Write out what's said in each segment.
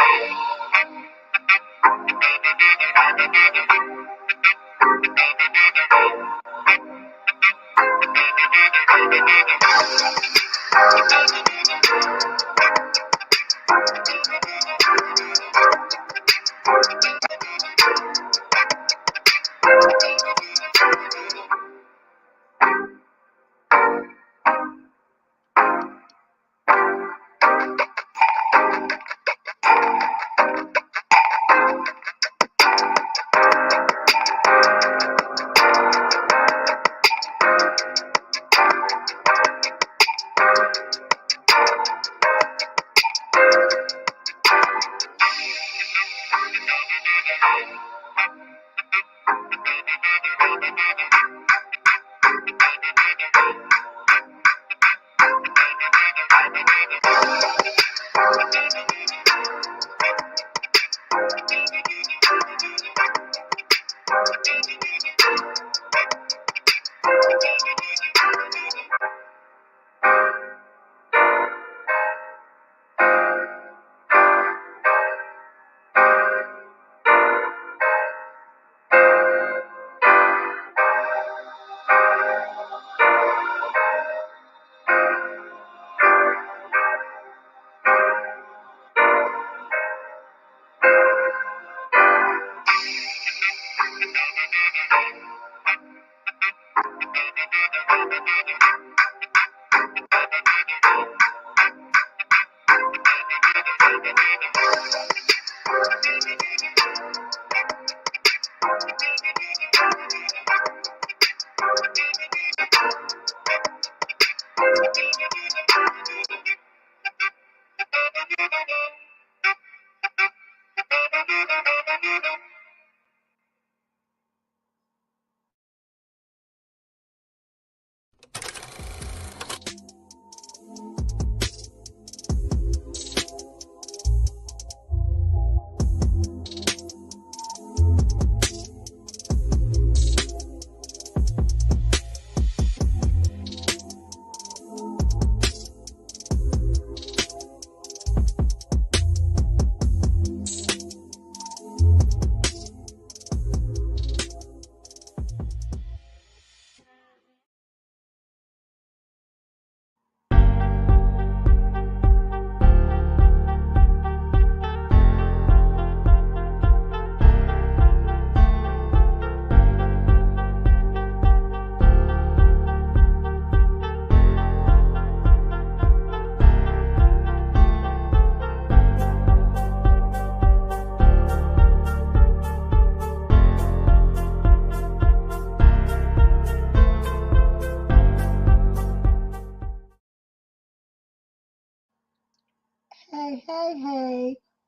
Hey.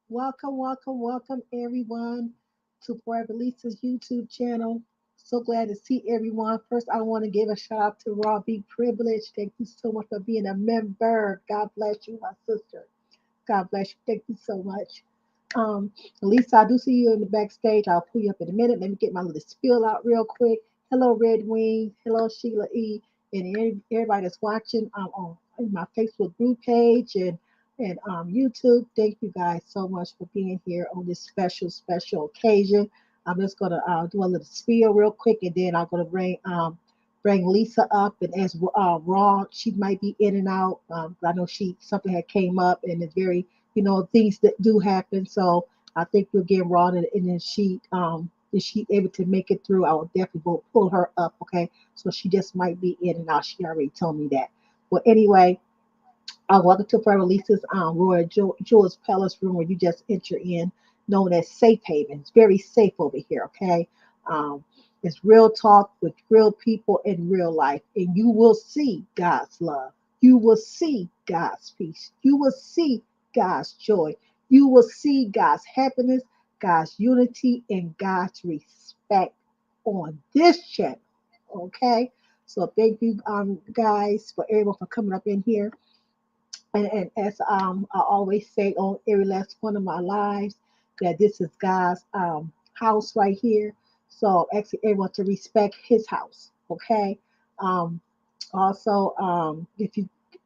Welcome everyone to Forever Lisa's YouTube channel. So glad to see everyone. First, I want to give a shout out to Raw Be Privilege. Thank you so much for being a member. God bless you, my sister. God bless you. Thank you so much. Um, Lisa, I do see you in the backstage. I'll pull you up in a minute. Let me get my little spiel out real quick. Hello, Red Wing. Hello, Sheila E. And everybody that's watching on my Facebook group page and YouTube. Thank you guys so much for being here on this special occasion. I'm just gonna do a little spiel real quick, and then I'm gonna bring Lisa up. And as Raw, she might be in and out. I know she something had came up, and it's very things that do happen. So I think we'll get Raw, and then she is she able to make it through? I will definitely go pull her up. Okay, so she just might be in and out. She already told me that. Well, anyway, welcome to Forever Lisa's Royal Jewel's Palace room where you just enter in, known as Safe Haven. It's very safe over here, okay? Um, it's real talk with real people in real life, and you will see God's love. You will see God's peace. You will see God's joy. You will see God's happiness, God's unity, and God's respect on this channel, okay? So thank you, guys, for everyone for coming up in here. And as I always say on every last one of my lives, that this is God's house right here. So asking everyone to respect His house. Okay. Um, Also,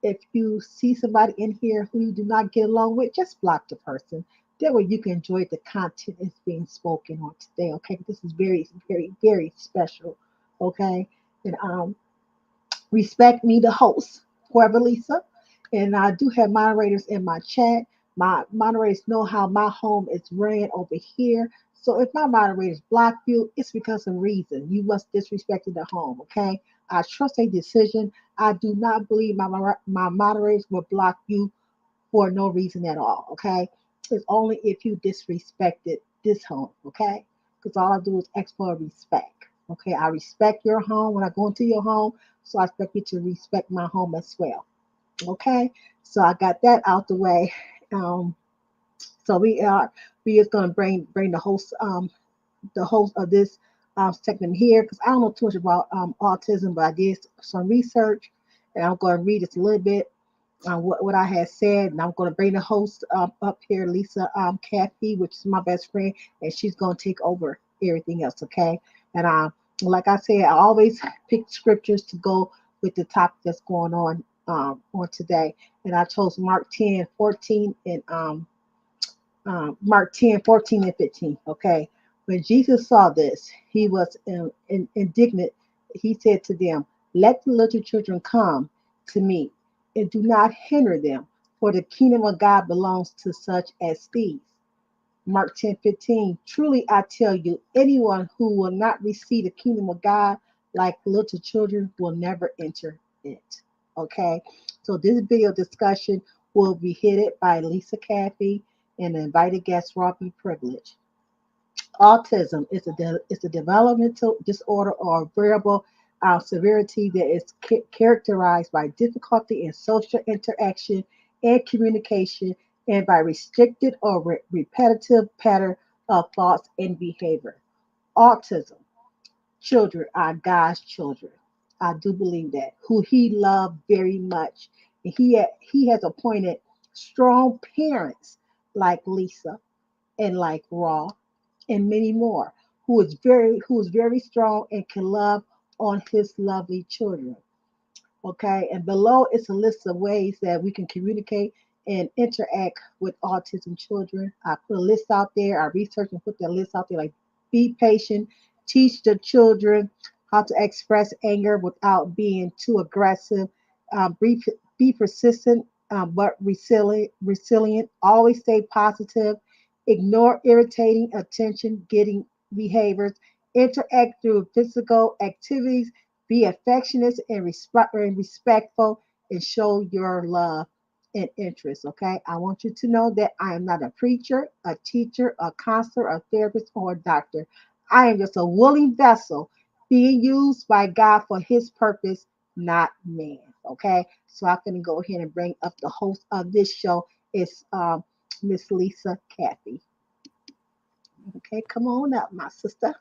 if you see somebody in here who you do not get along with, just block the person. That way you can enjoy the content that's being spoken on today. Okay, this is very, very, very special. Okay, and respect me, the host, Forever Lisa. And I do have moderators in my chat. My moderators know how my home is ran over here. So if my moderators block you, it's because of reason. You must disrespect the home, okay? I trust a decision. I do not believe my moderators will block you for no reason at all, okay? It's only if you disrespected this home, okay? Because all I do is ask for respect, okay? I respect your home when I go into your home, so I expect you to respect my home as well, okay? So I got that out the way. Um, so we just gonna bring the host of this segment here because I don't know too much about autism, but I did some research and I'm going to read just a little bit what I had said, and I'm going to bring the host up here, Lisa Caffey, which is my best friend, and she's going to take over everything else, okay? And like I said, I always pick scriptures to go with the topic that's going on today, and I chose Mark 10:14 and Mark 10:14 and 15. Okay. When Jesus saw this, he was indignant. He said to them, let the little children come to me and do not hinder them, for the kingdom of God belongs to such as these. Mark 10:15. Truly I tell you, anyone who will not receive the kingdom of God like little children will never enter it. Okay. So this video discussion will be headed by Lisa Caffey and the invited guest Robbie Privilege. Autism is a developmental disorder or variable severity that is characterized by difficulty in social interaction and communication and by restricted or repetitive pattern of thoughts and behavior. Autism children are God's children. I do believe that, who He loved very much. And He has appointed strong parents like Lisa and like Raw and many more, who is very strong and can love on His lovely children. Okay, and below is a list of ways that we can communicate and interact with autism children. I put a list out there. I researched and put that list out there. Like, be patient, teach the children how to express anger without being too aggressive. Be persistent but resilient. Always stay positive. Ignore irritating attention getting behaviors. Interact through physical activities, be affectionate and respectful and show your love and interest. Okay. I want you to know that I am not a preacher, a teacher, a counselor, a therapist, or a doctor. I am just a willing vessel being used by God for his purpose, not man. Okay. So I'm going to go ahead and bring up the host of this show. It's Miss Lisa Caffey. Okay. Come on up, my sister.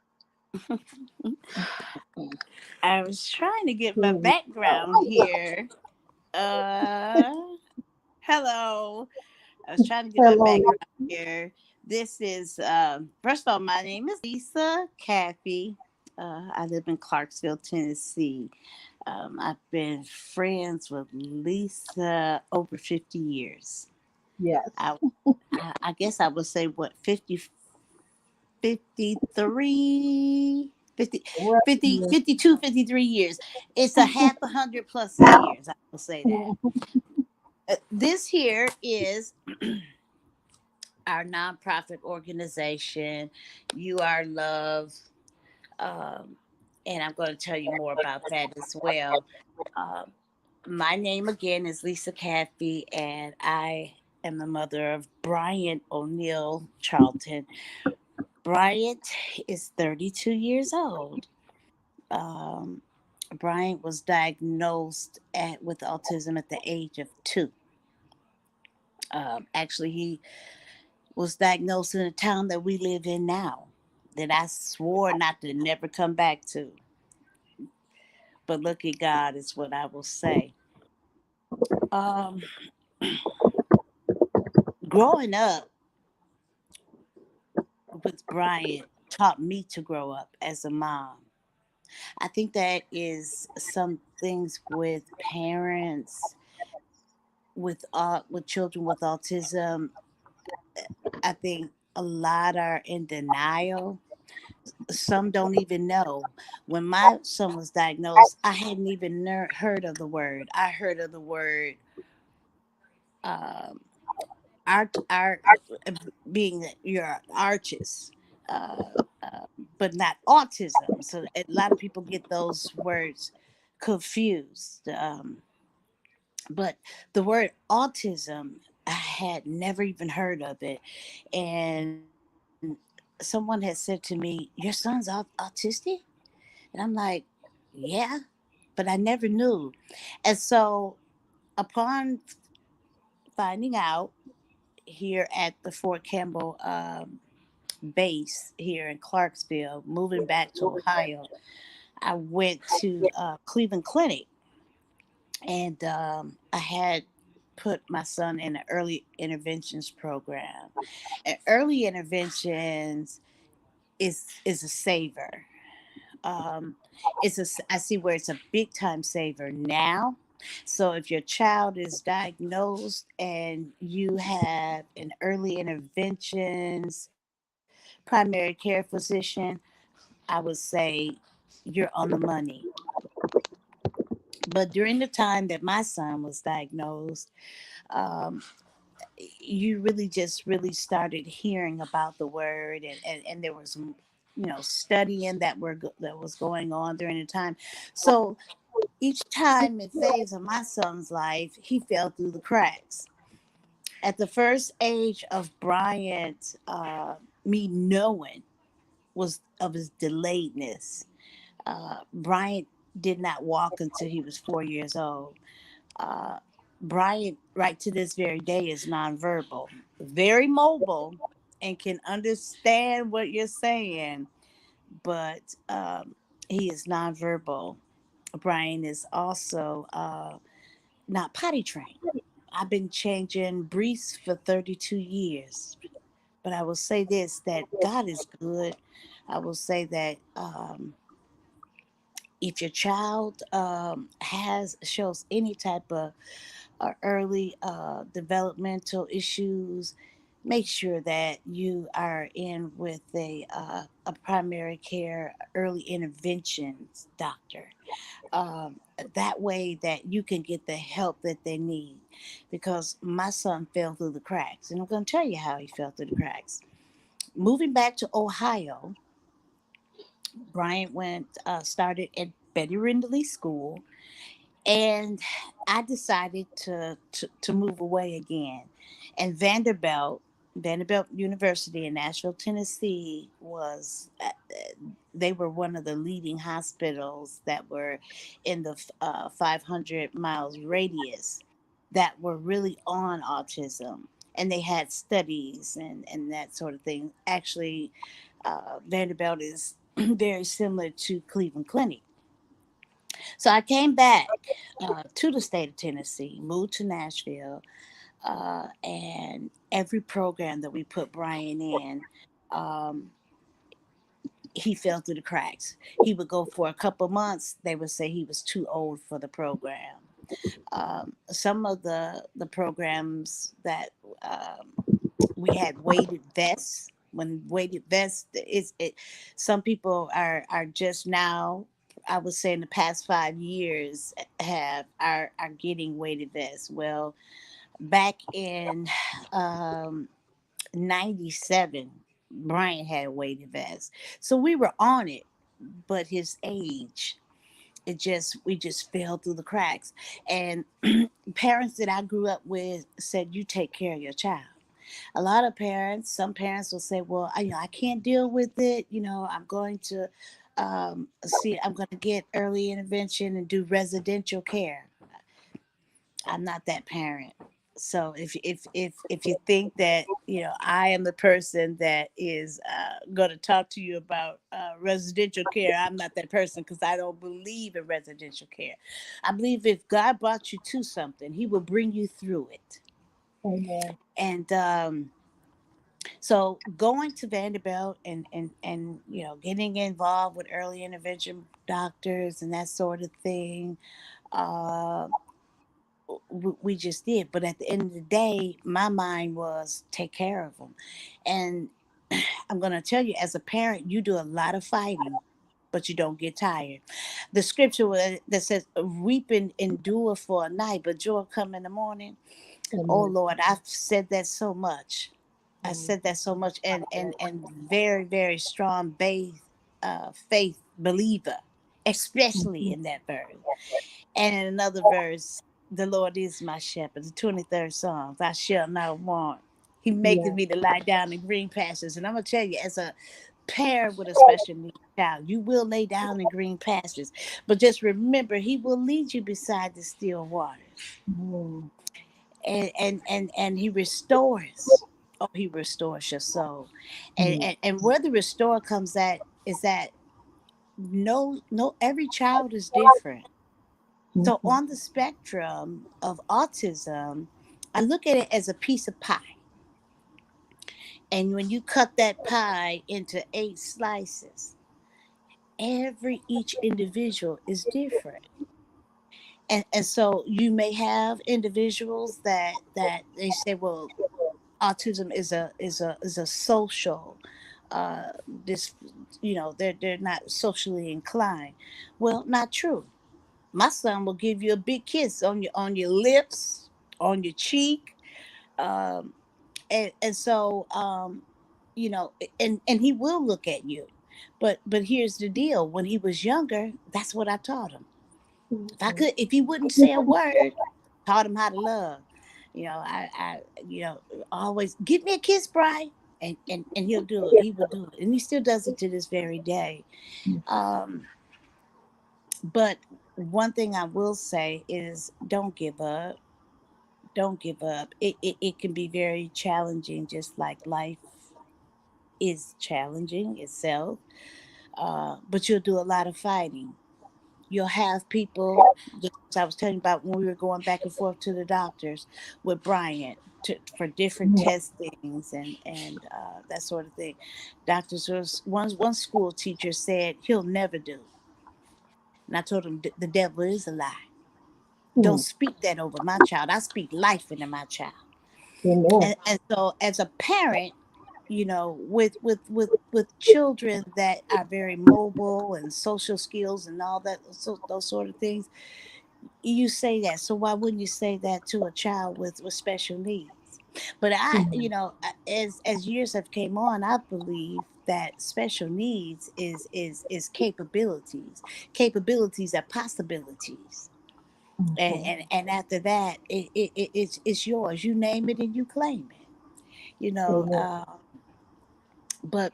I was trying to get Here my we background go. here. Uh, Hello. I was trying to get my Hello. background here. This is, first of all, my name is Lisa Caffey. I live in Clarksville, Tennessee. I've been friends with Lisa over 50 years. Yes. I, I guess I would say, what, 53, 50, Right. 50, 52, 53 years. It's a half a hundred plus years. I will say that. This here is our nonprofit organization. You Are Love. Um, and I'm going to tell you more about that as well. Um, my name again is Lisa Caffey, and I am the mother of Bryant O'Neill Charlton. Bryant is 32 years old. Um, Bryant was diagnosed with autism at the age of 2. Actually, he was diagnosed in the town that we live in now, that I swore not to never come back to. But look at God, is what I will say. Um, Growing up with Bryant taught me to grow up as a mom. I think that is some things with parents with children with autism. I think a lot are in denial. Some don't even know. When my son was diagnosed, I hadn't even heard of the word. I heard of the word um, art being your arches, uh, uh, but not autism. So a lot of people get those words confused. But the word autism, I had never even heard of it, and someone had said to me, "Your son's autistic," and I'm like, "Yeah," but I never knew, and so upon finding out here at the Fort Campbell base here in Clarksville, moving back to Ohio, I went to Cleveland Clinic, and I had put my son in an early interventions program. And early interventions is a saver. Um, I see where it's a big time saver now. So if your child is diagnosed and you have an early interventions primary care physician, I would say you're on the money. But during the time that my son was diagnosed, um, you really just really started hearing about the word, and there was studying that was going on during the time. So each time in phase of my son's life, he fell through the cracks. At the first age of Bryant, me knowing was of his delayedness. Bryant did not walk until he was 4 years old. Uh, Bryant, right to this very day, is nonverbal, very mobile, and can understand what you're saying, but he is nonverbal. Brian is also not potty trained. I've been changing briefs for 32 years, but I will say this, that God is good. I will say that if your child has shows any type of early developmental issues, make sure that you are in with a primary care early interventions doctor. That way that you can get the help that they need, because my son fell through the cracks, and I'm going to tell you how he fell through the cracks. Moving back to Ohio, Bryant went started at Betty Rindley School, and I decided to move away again. And Vanderbilt University in Nashville, Tennessee, was they were one of the leading hospitals that were in the 500 miles radius that were really on autism, and they had studies and that sort of thing. Actually, Vanderbilt is very similar to Cleveland Clinic. So I came back to the state of Tennessee, moved to Nashville, and every program that we put Brian in, um, he fell through the cracks. He would go for a couple months. They would say he was too old for the program. Some of the programs that we had weighted vests. When weighted vests is it, some people are just now, I would say in the past 5 years, are getting weighted vests. Well, back in um 97, Brian had a weighted vest, so we were on it. But his age, we just fell through the cracks. And parents that I grew up with said, you take care of your child. A lot of parents, some parents will say, well, I can't deal with it. I'm going to I'm going to get early intervention and do residential care. I'm not that parent. So if you think that I am the person that is going to talk to you about residential care, I'm not that person, because I don't believe in residential care. I believe if God brought you to something, He will bring you through it. Amen. And so going to Vanderbilt and getting involved with early intervention doctors and that sort of thing, uh, we just did. But at the end of the day, my mind was take care of them. And I'm going to tell you, as a parent, you do a lot of fighting, but you don't get tired. The scripture that says, weeping endure for a night, but joy come in the morning. Oh Amen. Lord, I've said that so much. I Mm, said that so much, and very, very strong faith believer, especially mhm. in that verse. And in another verse, the Lord is my shepherd, the 23rd Psalms, I shall not want. He maketh Yeah. me to lie down in green pastures. And I'm going to tell you, as a parent with a special needs child, you will lay down in green pastures. But just remember, he will lead you beside the still waters. Mm, And he restores. Oh, he restores your soul. And, mm, and, and where the restore comes at is that no, every child is different. So mhm, on the spectrum of autism, I look at it as a piece of pie. And when you cut that pie into 8 slices, each individual is different. And so you may have individuals that they say, well, autism is a social this they're not socially inclined. Well, not true. My son will give you a big kiss on your lips, on your cheek, um, and so and he will look at you. But here's the deal: when he was younger, that's what I taught him. mhm, If he wouldn't say a word, taught him how to love. I always give me a kiss, Brian, and he'll do it. He will do it, and he still does it to this very day. Um, but one thing I will say is, don't give up. Don't give up. It can be very challenging, just like life is challenging itself. But you'll do a lot of fighting. You'll have people, just as I was telling you about when we were going back and forth to the doctors with Bryant for different mhm, testings and that sort of thing. Doctors was one school teacher said he'll never do, and I told him the devil is a lie. Don't mm. speak that over my child. I speak life into my child. Amen. And so as a parent, with children that are very mobile and social skills and all that, so those sort of things, you say that. So why wouldn't you say that to a child with special needs? But Mhm, as years have came on, I believe that special needs is capabilities are possibilities. and mhm. and, and after that, it's yours. You name it and you claim it. you know Amen. uh, but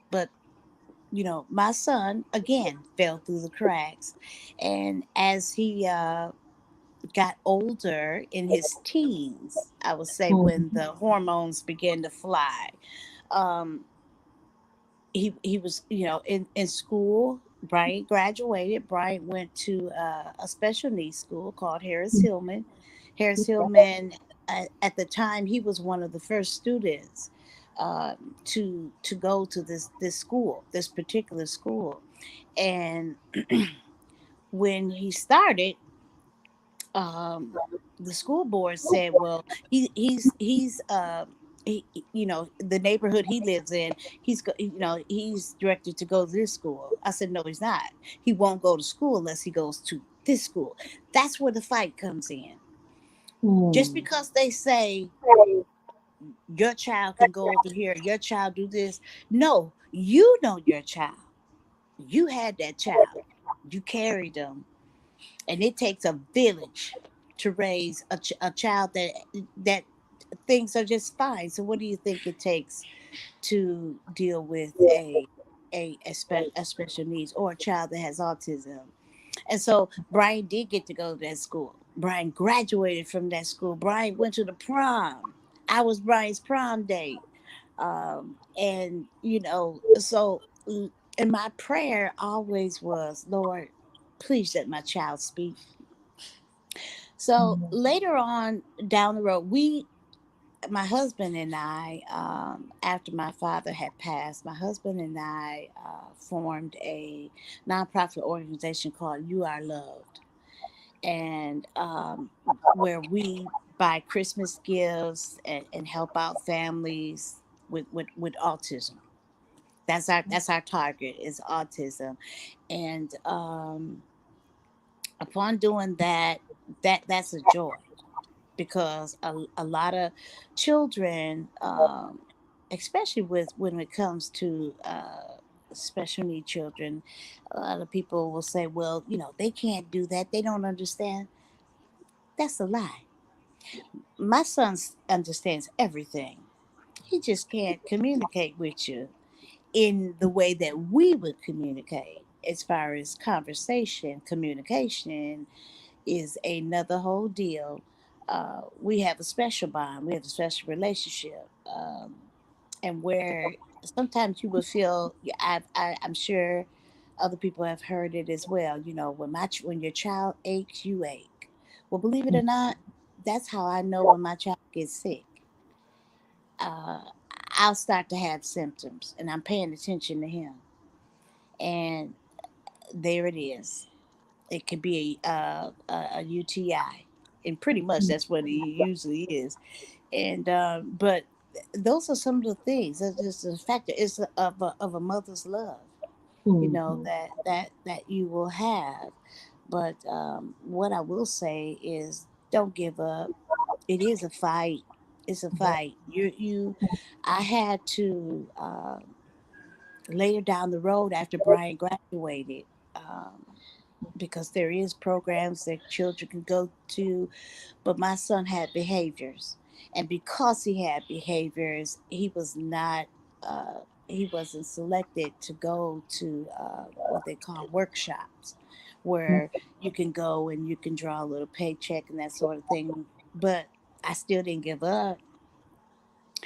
my son again fell through the cracks. And as he got older in his teens, I would say, when Mhm, the hormones began to fly, um he was in school. Brian graduated. Brian went to a special needs school called Harris Hillman. At the time, he was one of the first students to go to this school, this particular school. And when he started, um, the school board said, "Well, the neighborhood he lives in, he's directed to go to this school." I said, "No, he's not. He won't go to school unless he goes to this school." That's where the fight comes in. Just mm. because they say your child can go over here, your child do this, no, you know your child. You had that child. You carried them, and it takes a village to raise a child that things are just fine. So what do you think it takes to deal with a special needs or a child that has autism? And so Brian did get to go to that school. Brian graduated from that school. Brian went to the prom. I was Brian's prom date. And and my prayer always was, Lord, please let my child speak. So Mhm, later on down the road, my husband and I, after my father had passed, my husband and I formed a nonprofit organization called You Are Loved. and where we buy Christmas gifts and help out families with autism. That's our target is autism, and upon doing that, that's a joy because a lot of children, especially with when it comes to special need children, a lot of people will say, well, they can't do that, they don't understand. That's a lie. My son understands everything. He just can't communicate with you in the way that we would communicate. As far as conversation, communication is another whole deal. We have a special bond, we have a special relationship, and where sometimes you will feel, I'm sure other people have heard it as well. When your child aches, you ache. Well, believe it or not, that's how I know when my child gets sick. Uh, I'll start to have symptoms, and I'm paying attention to him, and there it is. It could be a UTI, and pretty much that's what it usually is. And but those are some of the things. That's just the factor. It's of a mother's love, Mhm. that you will have. But what I will say is, don't give up. It is a fight. It's a fight. I had to later down the road after Brian graduated. Because there is programs that children can go to, but my son had behaviors, and because he had behaviors, he wasn't selected to go to what they call workshops, where you can go and you can draw a little paycheck and that sort of thing. But I still didn't give up.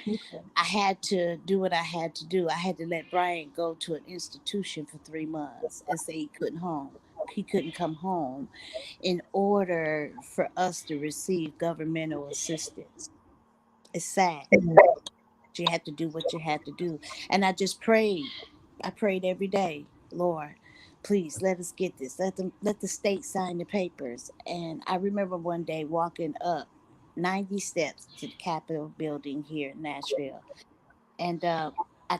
Okay. I had to do what I had to do. I had to let Brian go to an institution for 3 months and say he couldn't come home in order for us to receive governmental assistance. It's sad. You had to do what you had to do. And I just prayed. I prayed every day, Lord, please let us get this. Let the state sign the papers. And I remember one day walking up 90 steps to the Capitol building here in Nashville. And I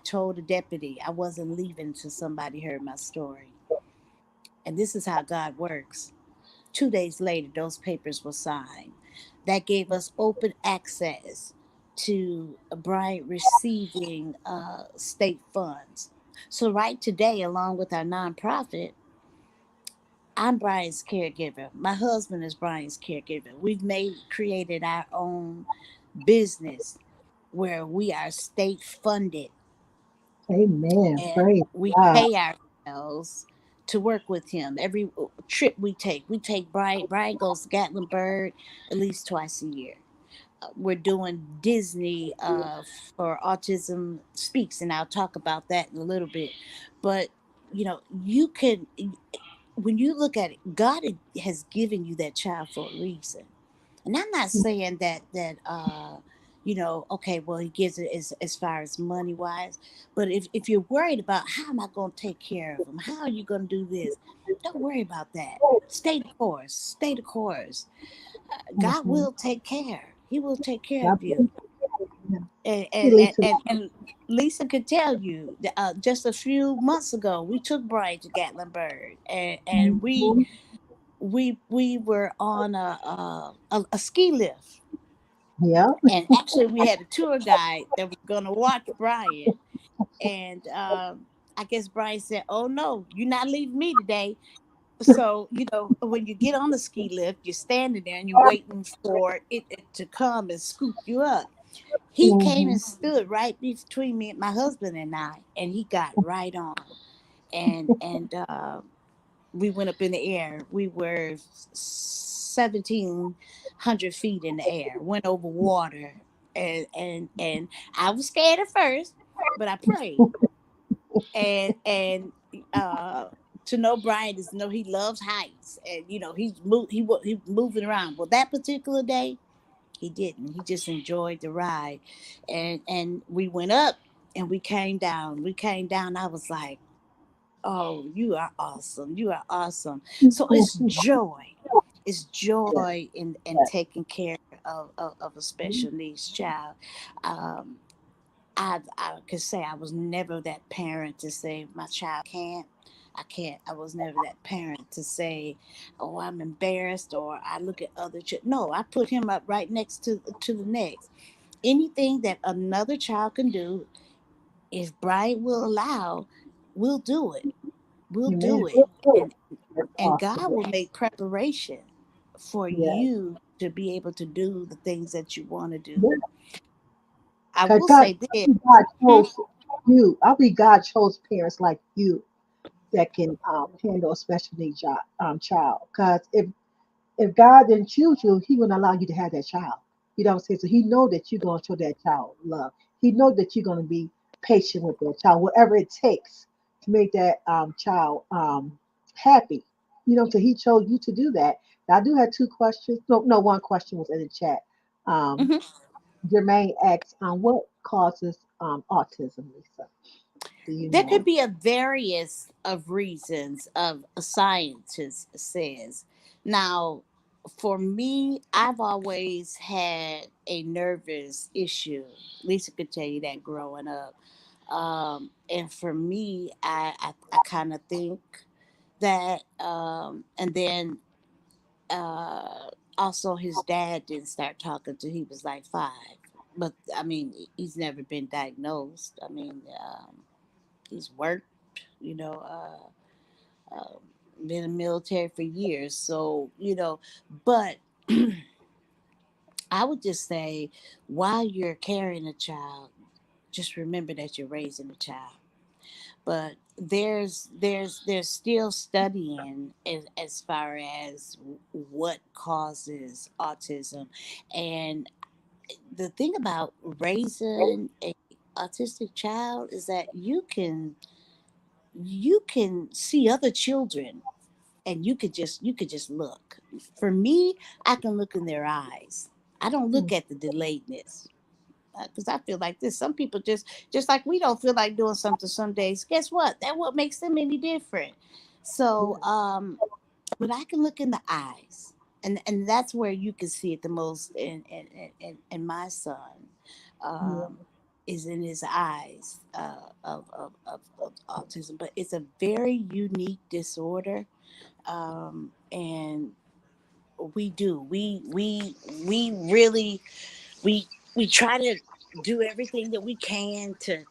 told the deputy I wasn't leaving until somebody heard my story. And this is how God works. 2 days later, those papers were signed. That gave us open access to Bryant receiving state funds. So, right today, along with our nonprofit, I'm Brian's caregiver. My husband is Brian's caregiver. We've created our own business where we are state funded, Amen. and Praise we God. pay ourselves to work with him. Every trip we take Brian. Brian goes to Gatlinburg at least twice a year. We're doing Disney for Autism Speaks, and I'll talk about that in a little bit. But you can, when you look at it, God has given you that child for a reason. And I'm not saying okay, well, he gives it as far as money wise. But if you're worried about how am I going to take care of him, how are you going to do this, don't worry about that. Stay the course. Stay the course. God Mhm. will take care. He will take care God of bless you. you. And Hey, and and, Lisa. and, and Lisa could tell you that, just a few months ago, we took Brian to Gatlinburg, and we Mhm. we were on a ski lift, Yeah. and actually we had a tour guide that was going to watch Brian, and I guess Brian said, oh no, you're not leaving me today. So when you get on the ski lift, you're standing there and you're waiting for it to come and scoop you up. He came Mhm. and stood right between me, my husband and I, and he got right on, and we went up in the air. We were 1,700 feet in the air. Went over water, and I was scared at first, but I prayed. And uh, to know Brian is to know he loves heights, and he moving around. Well, that particular day he didn't. He just enjoyed the ride, and we went up and we came down. We came down. I was like, oh, you are awesome. You are awesome. So it's joy. It's Yes. joy in Yes. taking care of a special needs child. Um, I could say I was never that parent to say my child can't. I can't. I was never that parent to say, "Oh, I'm embarrassed," or I look at other children. No, I put him up right next to the next. Anything that another child can do, if Brian will allow, we'll do it. We'll Amen. do it, and That's and awesome. God will make preparation for Yes. you to be able to do the things that you want to do. Yes. I Because will God, say this. God Hmm? chose you. I believe God chose parents like you that can handle a special needs child. Because if God didn't choose you, He wouldn't allow you to have that child. You know what I'm saying? So He know that you're going to show that child love. He know that you're going to be patient with that child, whatever it takes to make that child happy. You know, so He chose you to do that. Now, I do have two questions. No, no, one question was in the chat. Um, Hmm. Jermaine asks, what causes autism, Lisa? Do you There could know? be a various of reasons of a scientist says. Now, for me, I've always had a nervous issue. Lisa could tell you that growing up. And for me, I kind of think that, and then also his dad didn't start talking till he was like 5. But I mean, he's never been diagnosed. I mean, he's worked, you know, been in the military for years. So, but I would just say while you're carrying a child, just remember that you're raising a child. But there's still studying as far as what causes autism. And the thing about raising a autistic child is that you can see other children, and you could just look. For me, I can look in their eyes. I don't Mm, look at the delayedness, because I feel like this. Some people just like we don't feel like doing something some days. Guess what? That what makes them any different. So, yeah, but I can look in the eyes, and that's where you can see it the most. In my son, yeah, um, is in his eyes, of autism. But it's a very unique disorder, and we really we we try to do everything that we can to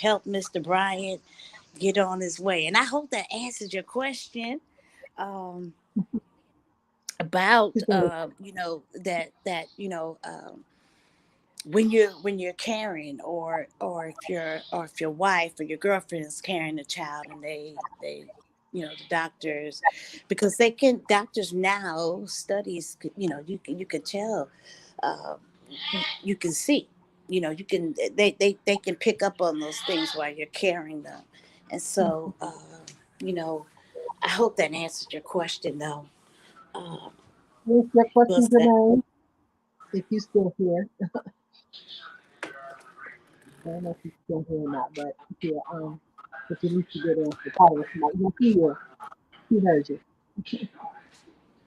help Mr. Bryant get on his way. And I hope that answered your question, um, about, that when you're carrying, or if your wife or your girlfriend is carrying a child, and they the doctors, because doctors now studies, you can tell, uh, you can see, they can pick up on those things while you're carrying them. And so, you know I hope that answered your question, though. uh, What's your question, was that Jermaine? If you still here, I don't know if you're still here or not, but yeah, but you need to get answer. Probably was somebody. Yeah, he heard you.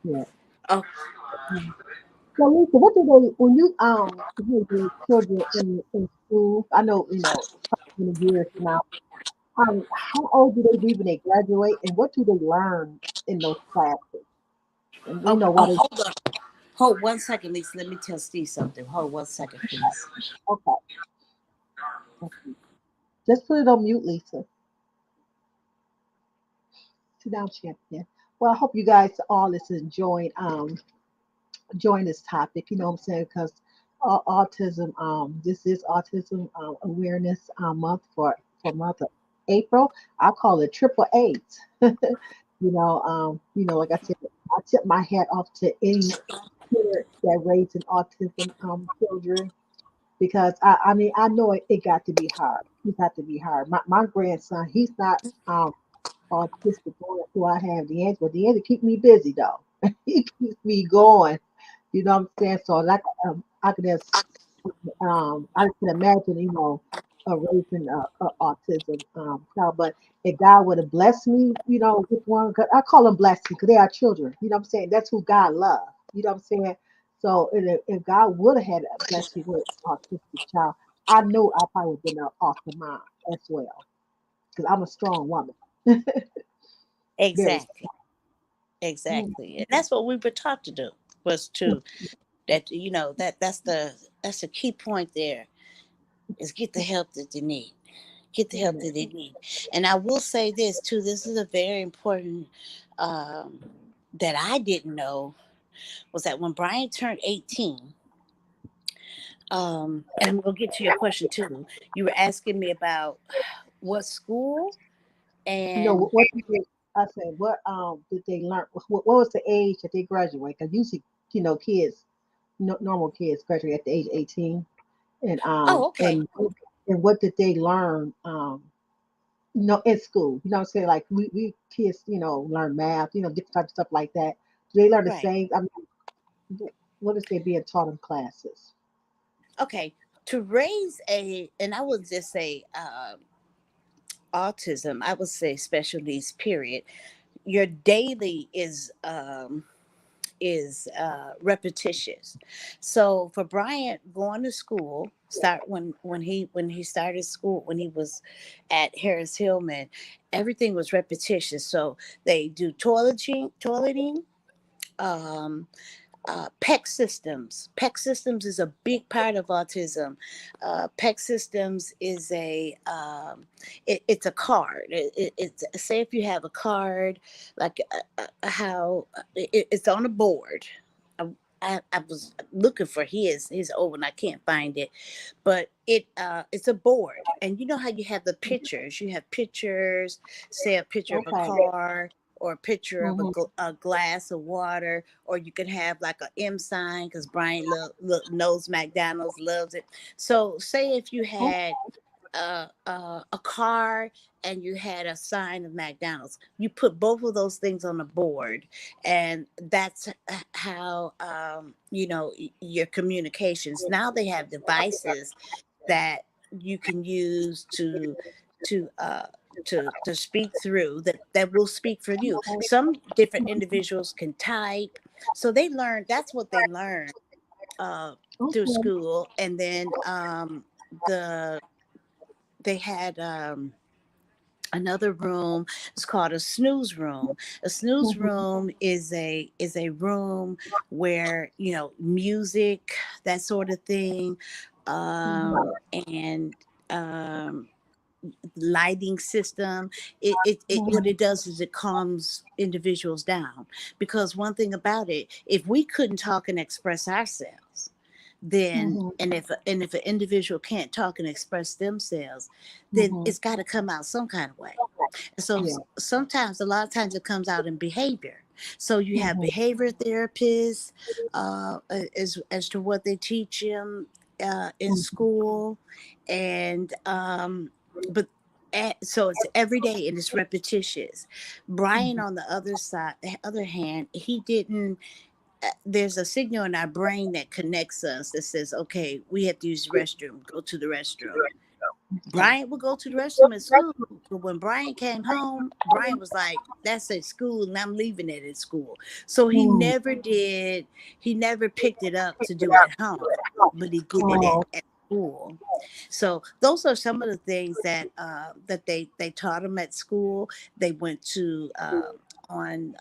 Yeah. oh Mm. So Lisa, what do they when you hear your children in school? I know many years now. How old do they be when they graduate, and what do they learn in those classes? And oh, why oh they hold on. Hold 1 second, Lisa. Let me tell Steve something. Hold 1 second, please. okay? Okay. Just put it on mute, Lisa. Sit down, champion. Well, I hope you guys all is enjoying this topic. You know what I'm saying? Because autism, this is autism awareness month for month of April. I call it triple AIDS. Like I said, I tip my hat off to any parents that raising autism children because I mean I know it got to be hard. It got to be hard. My grandson, he's not autistic boy who I have the answer, but the answer keep me busy though. He keeps me going. You know what I'm saying? So like I can just I can imagine, raising a autism child. But if God would have blessed me, with one, 'cause I call them blessings because they are children. You know what I'm saying? That's who God loves. You know what I'm saying? So if God would have had blessed me with an autistic child, I know I probably would have been an awesome mom as well because I'm a strong woman. Very Exactly. strong. Exactly. And that's what we were taught to do, was to, that, that's the key point there, is get the help that they need. Get the help that they need. And I will say this too, this is a very important, um, that I didn't know, was that when Brian turned 18, and I'm gonna get to your question too. You were asking me about what school, and What did they, I said, what did they learn? What was the age that they graduate? Because usually, kids, normal kids graduate at the age of 18, and oh, okay, what did they learn? In school. You know what I'm saying? Like we kids, learn math, different types of stuff like that. Do they learn the right, same? I mean, what is they being taught in classes? okay. To raise and I would just say, autism, I would say special needs, period. Your daily is repetitious. So for Bryant, going to school, start when he started school, when he was at Harris Hillman, everything was repetitious. So they do toileting, um PEC systems. PEC systems is a big part of autism. PEC systems is it's a card. It's, say if you have a card, like, how it's on a board. I was looking for his over and I can't find it, but it's a board, and you know how you have the pictures. You have pictures, say a picture of a Okay. car, or a picture of Mm-hmm. a glass of water, or you can have like a M sign, because Brian knows McDonald's, loves it. So say if you had a car and you had a sign of McDonald's, you put both of those things on the board, and that's how, your communications. Now they have devices that you can use to uh to speak through, that will speak for you. Some different individuals can type, so they learn, that's what they learn uh through Okay. school. And then the they had another room. It's called a snooze room. A snooze Mm-hmm. room is a room where, music, that sort of thing, Mm-hmm. and um lighting system. It what it does is it calms individuals down, because one thing about it, if we couldn't talk and express ourselves, then, Mm-hmm. and if an individual can't talk and express themselves, then Mm-hmm. it's got to come out some kind of way. And so Yeah. sometimes, a lot of times, it comes out in behavior. So you have Mm-hmm. behavior therapists, as to what they teach them in school, and but so it's every day and it's repetitious. Brian, Mm-hmm. on the other hand, he didn't. There's a signal in our brain that connects us, that says, okay, we have to use the restroom, go to the restroom. Okay. Brian would go to the restroom at school, but when Brian came home, Brian was like, that's at school and I'm leaving it at school. So he Mm. never did, he never picked it up to do at home, but he did it Oh. at school. So those are some of the things that they taught him at school. They went to on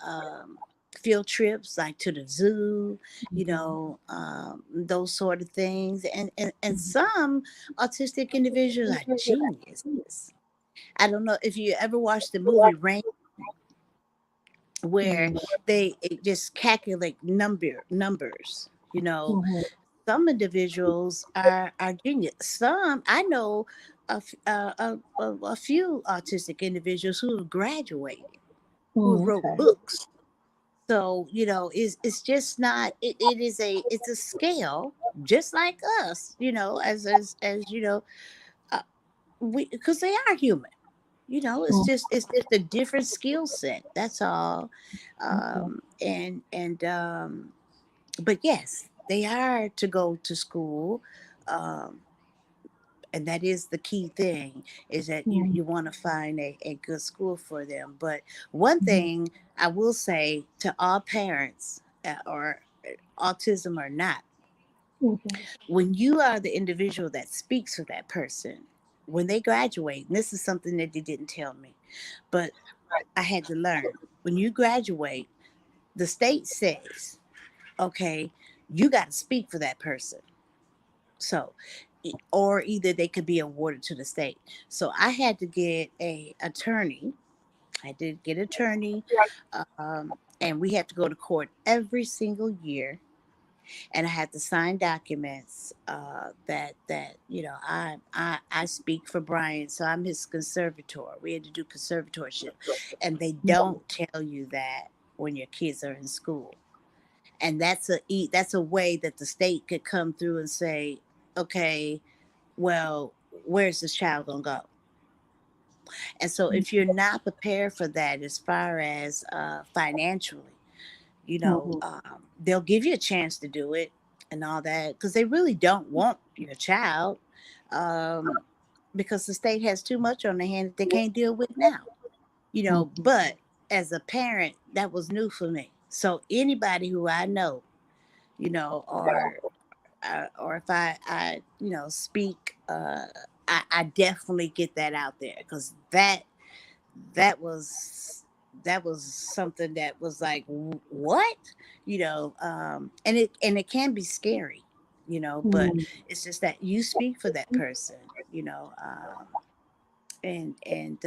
field trips, like to the zoo, Mm-hmm. those sort of things. And some autistic individuals are geniuses. I don't know if you ever watched the movie Rain, where Mm-hmm. they just calculate numbers. Mm-hmm. Some individuals are genius. Some, I know a few autistic individuals who have graduated, who have Mm. wrote Okay. books. So, it's just not, it's a scale, just like us, as uh, we, because they are human. It's Mm. just a different skill set. That's all. Okay. And but yes, they are to go to school. Um And that is the key thing, is that Mhm. you want to find a good school for them. But one Mhm. thing I will say to all parents, or autism or not, Mhm. when you are the individual that speaks for that person, when they graduate, and this is something that they didn't tell me, but I had to learn. When you graduate, the state says, okay, you got to speak for that person. So, or either they could be awarded to the state. So I had to get a attorney. I did get attorney, and we have to go to court every single year. And I had to sign documents that I speak for Brian, so I'm his conservator. We had to do conservatorship, and they don't tell you that when your kids are in school. And that's a way that the state could come through and say, okay, well, where's this child gonna go? And so if you're not prepared for that, as far as financially, Mhm. they'll give you a chance to do it and all that, because they really don't want your child, um, because the state has too much on their hand that they can't deal with now. Mhm. But as a parent, that was new for me. So anybody who I know, or if I speak, I definitely get that out there, because that was that was something that was like, what, and it can be scary, but Mhm. it's just that you speak for that person, and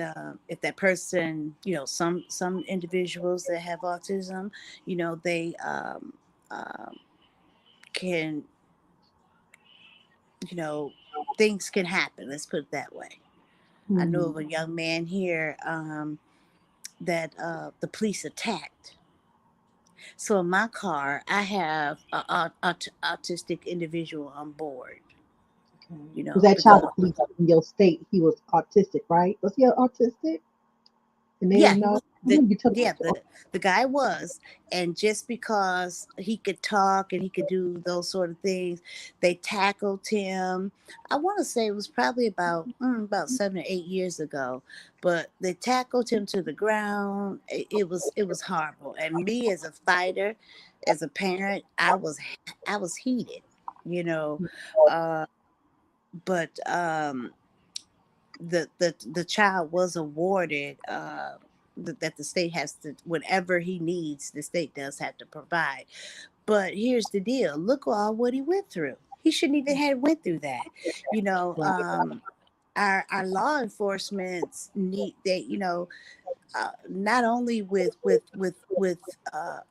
if that person, some individuals that have autism, they um, can, you know things can happen, let's put it that way. I know Mhm. of a young man here, that the police attacked. So in my car, I have a autistic individual on board. Okay. Was that child Because at least in your state? He was autistic, right? Was he autistic? And they yeah, didn't he know. was I the remember you took yeah picture. the guy was, and just because he could talk and he could do those sort of things, they tackled him. I want to say it was probably about 7 or 8 years ago, but they tackled him to the ground. It was horrible, and me as a fighter, as a parent, I was heated, you know, uh, but the child was awarded, that the state has to, whatever he needs, the state does have to provide. But here's the deal, look all what he went through. He shouldn't even have went through that. you know Right. um our law enforcement need, they, not only with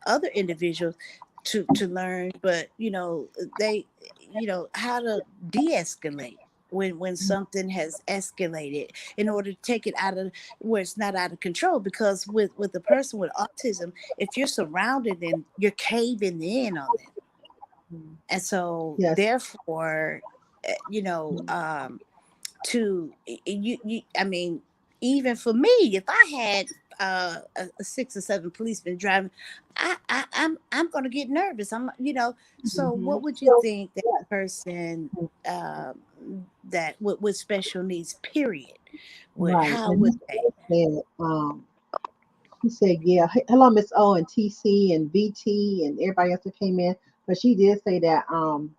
other individuals to learn, but they, how to de-escalate when something has escalated, in order to take it out of where it's not out of control. Because with a person with autism, if you're surrounded and you're caving in on them, Mhm. and so Yes. therefore, eh, you know to you I mean, even for me, if I had a 6 or 7 policemen driving, I'm going to get nervous. So Mhm. what would you think that person, um, that with special needs, period, would, Right. how And would they? he said, yeah, hello, Miss O and TC and VT and everybody else that came in. But she did say that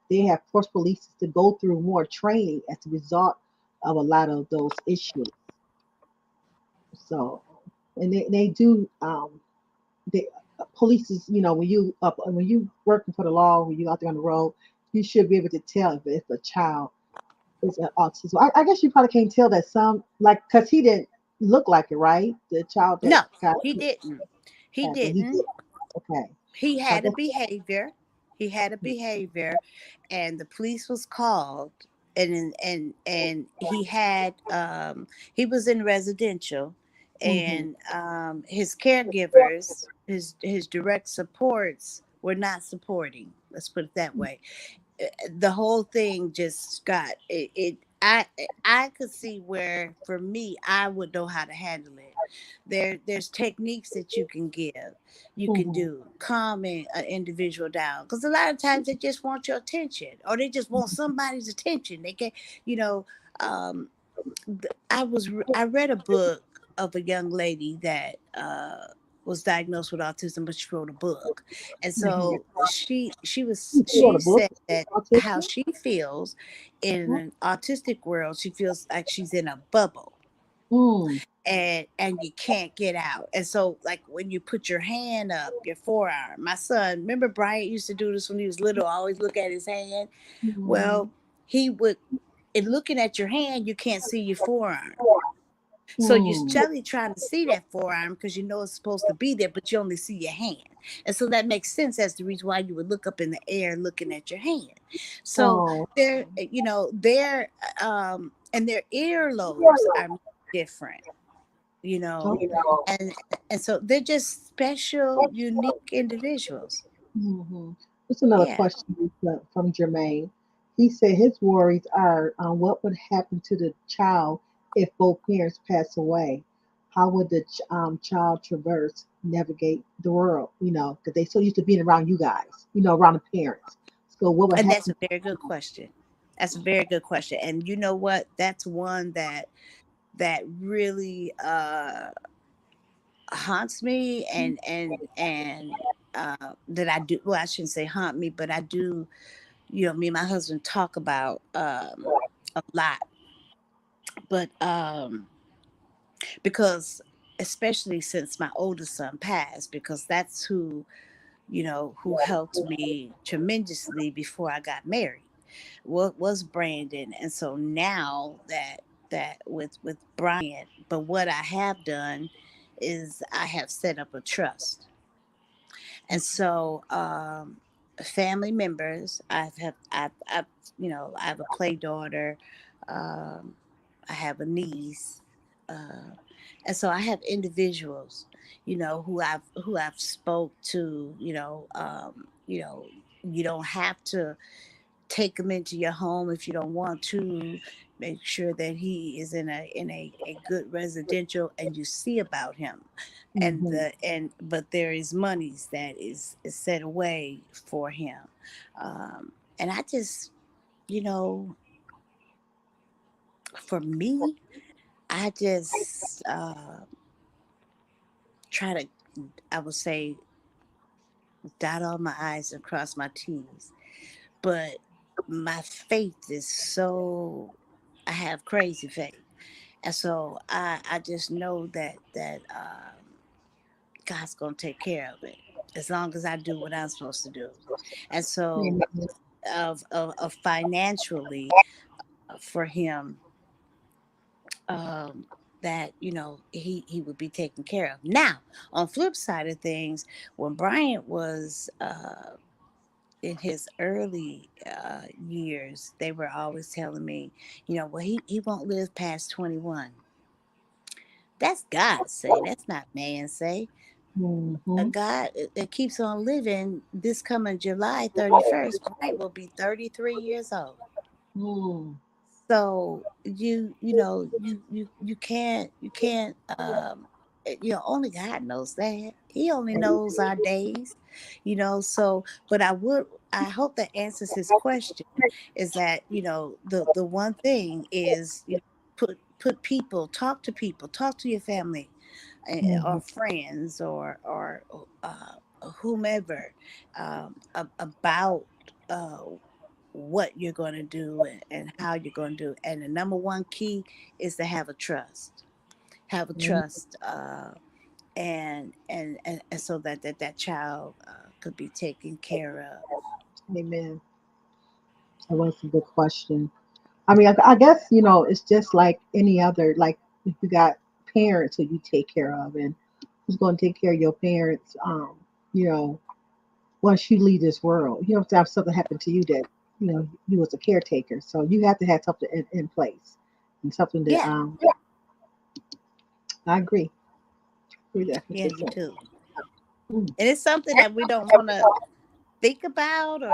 they have forced police to go through more training as a result of a lot of those issues. So, and they do the police is, when you working for the law, when you out there on the road, you should be able to tell if a child is an autism. I guess you probably can't tell that some, like, because he didn't look like it, right? The child that No, got he didn't. He but he didn't. did. Okay. He So I had a guess behavior. He had a behavior, and the police was called, and he was in residential, hmm and his caregivers, his direct supports, were not supporting. Let's put it that way. The whole thing just got it. I could see where, for me, I would know how to handle it. There's techniques that you can give, you can hmm do, calming an individual down, because a lot of times they just want your attention, or they just want somebody's attention. They can, you know um, I read a book of a young lady that was diagnosed with autism, but she wrote a book, and Mm-hmm. so You wrote she a book said that about how autism? she feels in an autistic world, she feels like she's in a bubble, Mm. and you can't get out. And so, like, when you put your hand up, your forearm, my son, remember Bryant used to do this when he was little, always look at his hand. Mm-hmm. Well, he would, in looking at your hand, you can't see your forearm. So you're Mm. jelly trying to see that forearm because you know it's supposed to be there, but you only see your hand. And so that makes sense as the reason why you would look up in the air looking at your hand. So Oh. they're, their and their earlobes are different, you know, Okay. and so they're just special, unique individuals. Mm-hmm. Just another Yeah. question from Jermaine. He said his worries are what would happen to the child if both parents pass away. How would the child traverse, navigate the world? Because they so used to being around you guys, around the parents. So what would And that's happen? a very good question. That's a very good question. And you know what? That's one that really haunts me, and that I do, well, I shouldn't say haunt me, but I do, me and my husband talk about a lot. But because especially since my oldest son passed, because that's who helped me tremendously before I got married. What was Brandon. And so now that with Brian, but what I have done is I have set up a trust. And so family members, I've I have a play daughter, um, I have a niece, uh, and so I have individuals, who I've spoke to, you don't have to take him into your home if you don't want to. Make sure that he is in a good residential, and you see about him. And Mm-hmm. but there is monies that is set away for him. And I just, you know for me, I just try to, I would say, dot all my i's and cross my t's. But my faith is so, I have crazy faith. And so I just know that God's gonna take care of it as long as I do what I'm supposed to do. And so Amen. of financially, for him, um that he would be taken care of. Now, on flip side of things, when Bryant was in his early years, they were always telling me, well, he won't live past 21. That's God say. That's not man say. A Mm-hmm. God that keeps on living, this coming July 31st, Bright will be 33 years old. Mm. So you can't only God knows that. He only knows our days, so, but I hope that answers his question, is that the one thing is, put people, talk to your family, Mm-hmm. or friends, or whomever, about what you're going to do, and how you're going to do it. And the number one key is to have a trust, have a Amen. trust, and so that child could be taken care of. Amen. That was a good question. I mean, I guess, it's just like any other, like if you got parents who you take care of, and who's going to take care of your parents, you know, once you leave this world. You have to have something happen to you that, you was a caretaker. So you have to have something in place, and something that, Yeah, I agree. Agree that yeah, me 100%. too. Mm. And it's something that we don't want to think about, or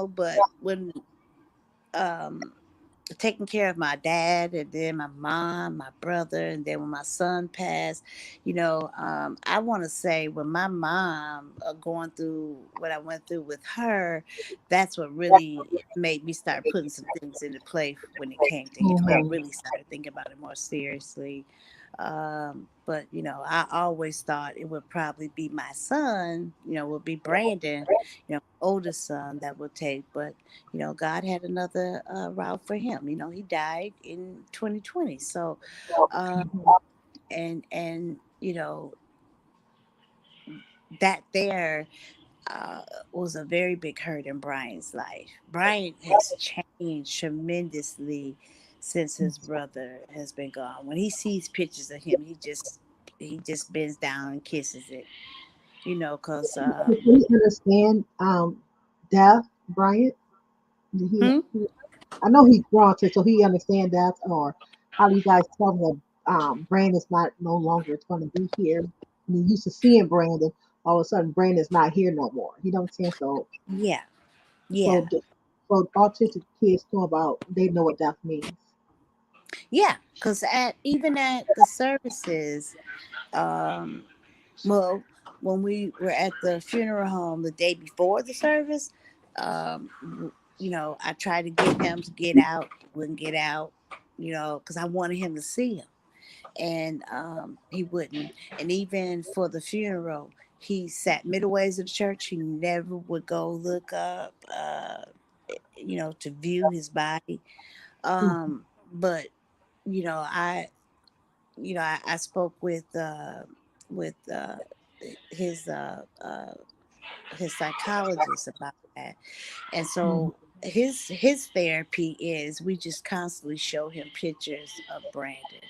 but when um taking care of my dad, and then my mom, my brother, and then when my son passed, I want to say when my mom going through what I went through with her, that's what really made me start putting some things into play when it came to him. I Mhm. really started thinking about it more seriously. But I always thought it would probably be my son, would be Brandon, oldest son that would take. But God had another route for him. He died in 2020. So, uh, and that there uh, was a very big hurt in Brian's life. Brian has changed tremendously since his brother has been gone. When he sees pictures of him, he just bends down and kisses it. Cause Does he understand death, Bryant? Did he, hmm? I know he's grown to, so he understand death, or how do you guys tell him that Brandon's not no longer going to be here? And he used to seeing Brandon, all of a sudden Brandon's not here no more. You know what I'm saying? Yeah, So, yeah, the- so autistic kids know about, they know what death means. yeah. Cause even at the services, um, well, when we were at the funeral home the day before the service, I tried to get him to get out, wouldn't get out, because I wanted him to see him, and he wouldn't. And even for the funeral, he sat midways of the church. He never would go look up, to view his body. Mhm. But I I spoke with his uh, uh, his psychologist about that, and Mhm. so his therapy is we just constantly show him pictures of Brandon,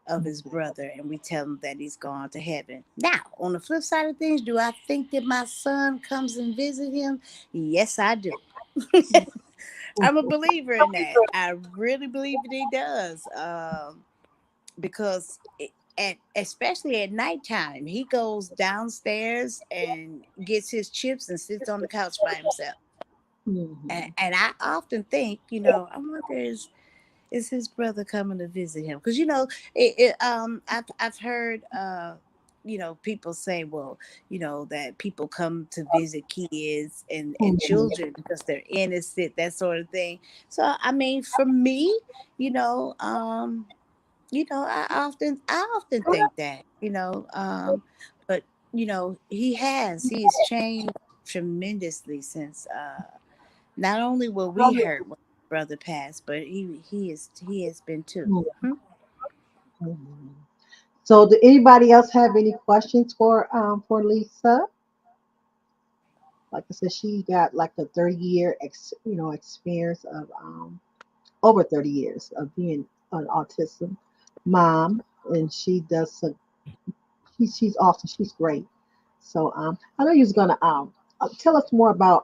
of his brother, and we tell him that he's gone to heaven. Now, on the flip side of things, do I think that my son comes and visit him? Yes, I do. I'm a believer in that. I really believe that he does. Because especially at nighttime, he goes downstairs and gets his chips and sits on the couch by himself. And, Mhm. and I often think, I wonder is his brother coming to visit him? Because I've heard people say, well, that people come to visit kids and Mhm. children because they're innocent, that sort of thing. So I mean, for me, you know, um, I often think that, but he's changed tremendously since not only were we hurt when his brother passed, but he has been too. Hmm? Mhm. So, do anybody else have any questions for Lisa? Like I said, she got like a 30-year experience of over 30 years of being an autism mom, and she does she's awesome. She's great. So I know you're gonna tell us more about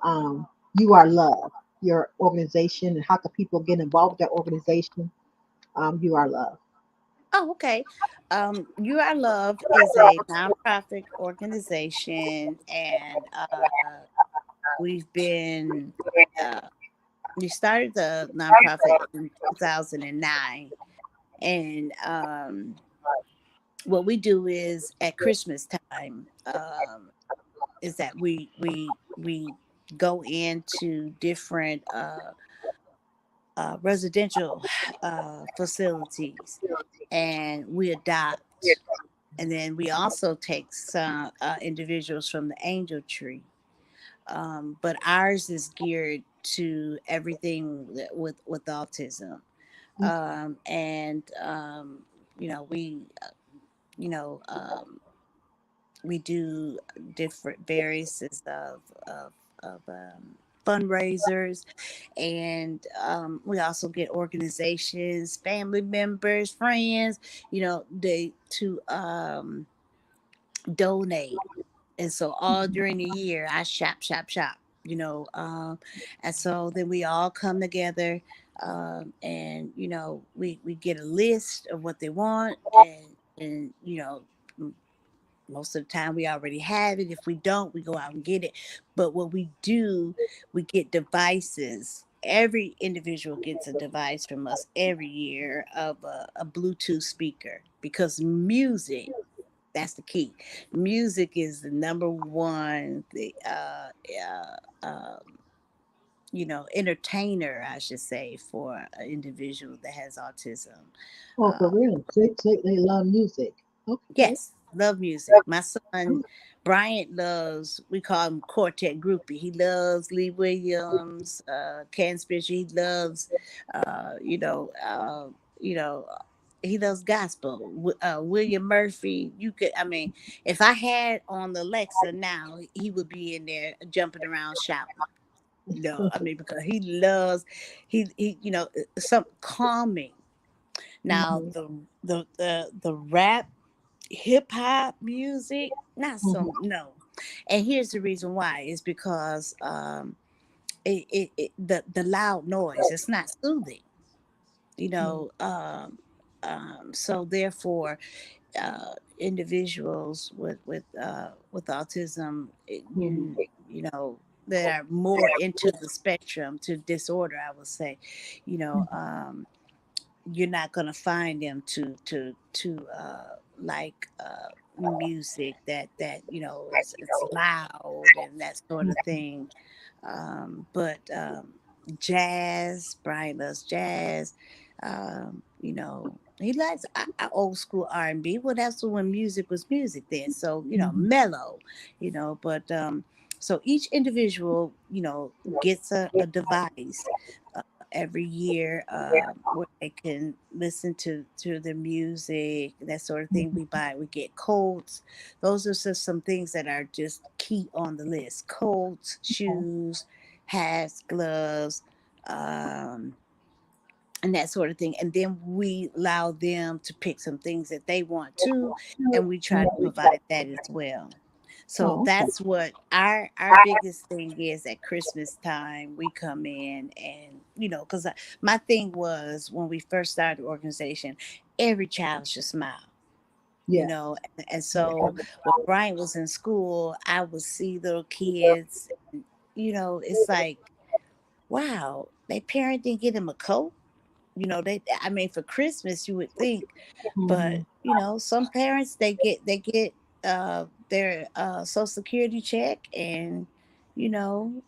You Are Love, your organization, and how can people get involved with that organization? You Are Love. Oh, okay. You Are Love is a nonprofit organization, and we've been uh, we started the nonprofit in 2009, and what we do is at Christmas time, is that we go into different residential facilities, and we adopt, and then we also take some individuals from the angel tree, but ours is geared to everything with autism, and you know we you know we do different various of fundraisers, and we also get organizations, family members, friends, they to donate. And so all during the year I shop, and so then we all come together, and we get a list of what they want, and most of the time we already have it. If we don't, we go out and get it. But what we do, we get devices, every individual gets a device from us every year of a Bluetooth speaker, because music, that's the key. Music is the number one, entertainer, I should say, for an individual that has autism. Oh, for Uh, real. So they love music. Okay. Yes, love music. My son Bryant loves, we call him quartet groupie. He loves Lee Williams, Ken Fisher. He loves, you know, you know, he loves gospel. William Murphy. You could, I mean, if I had on the Alexa now, he would be in there jumping around shouting. I mean, because he loves, some calming. Now Mm-hmm. the rap, hip hop music, not Mm-hmm. some, no. And here's the reason why: is because the loud noise, it's not soothing, you know. So therefore, individuals with autism, Mm-hmm. you know, that are more into the spectrum to disorder, I would say, you know, you're not going to find them like music that it's loud and that sort of thing. But jazz, Brian loves jazz. He likes old school R&B. Well, that's when music was music then, so Mm-hmm. mellow. But so each individual gets a device every year, where they can listen to the music, that sort of thing. We get coats. Those are just some things that are just key on the list: coats, shoes, hats, gloves, um, and that sort of thing. And then we allow them to pick some things that they want to, and we try to provide that as well. So Oh, okay. that's what our biggest thing is at Christmas time. We come in and because my thing was, when we first started the organization, every child should smile. Yes. And so when Brian was in school, I would see little kids, and, it's like, wow, their parent didn't get him a coat. I mean, for Christmas you would think, Mm-hmm. but some parents, they get their social security check, and you know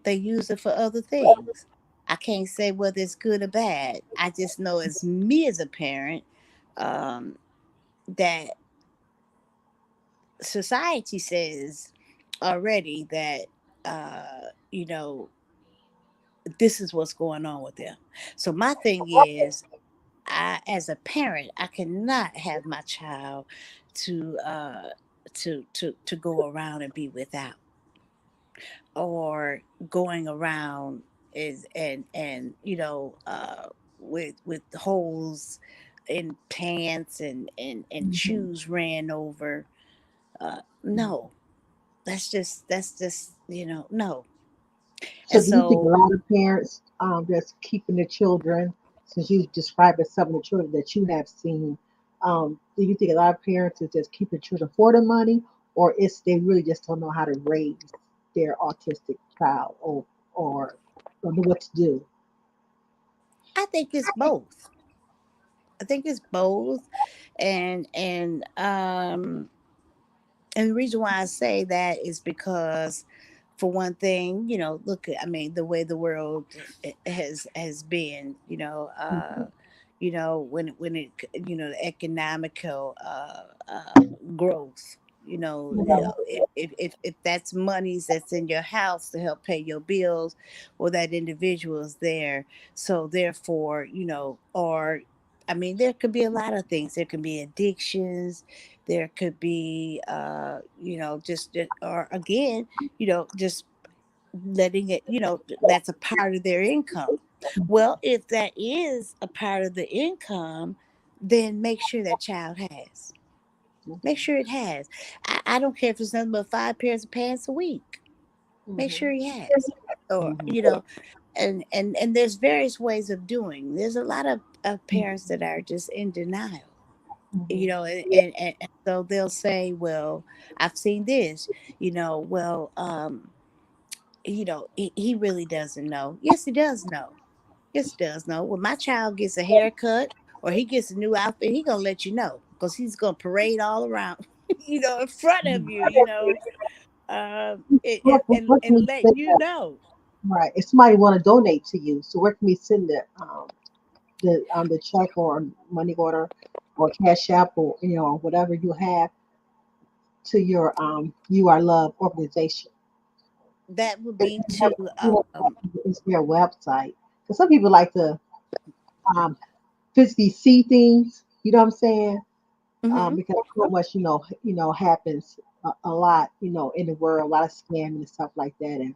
they use it for other things. I can't say whether it's good or bad. I just know, as me as a parent, um, that society says already that uh, you know this is what's going on with them. So my thing is, as a parent, I cannot have my child to go around and be without, or going around is and with holes in pants and Mm-hmm. shoes ran over. No, that's just no. So And do you think a so lot of parents that's keeping their children, since you described as some of the children that you have seen, do you think a lot of parents is just keeping children for the money, or is they really just don't know how to raise their autistic child, or know what to do? I think it's both. I think it's both. And the reason why I say that is because, for one thing, look, I mean, the way the world has been, the economical growth, Mhm. if that's monies that's in your house to help pay your bills, well, that individual is there. So therefore, or I mean, there could be a lot of things. There could be addictions. There could be, or again, just letting it, that's a part of their income. Well, if that is a part of the income, then make sure that child has. Make Okay. sure it has. I don't care if it's nothing but 5 pairs of pants a week. Make Mhm. sure he has. Or, Mhm. and there's various ways of doing. There's a lot of parents that are just in denial. Mhm. And so they'll say, well, I've seen this, well, he really doesn't know. Yes, he does know. Yes, he does know. When my child gets a haircut or he gets a new outfit, he gonna let you know because he's gonna parade all around, in front of you, and let you know. Right. If somebody want to donate to you, so where can we send the check or money order or cash app or whatever you have to your You Are Love organization? That would If be you to it's their website. Because some people like to um, physically see things. You know what I'm saying? mhm. Because so much happens a lot in the world, a lot of scamming and stuff like that, and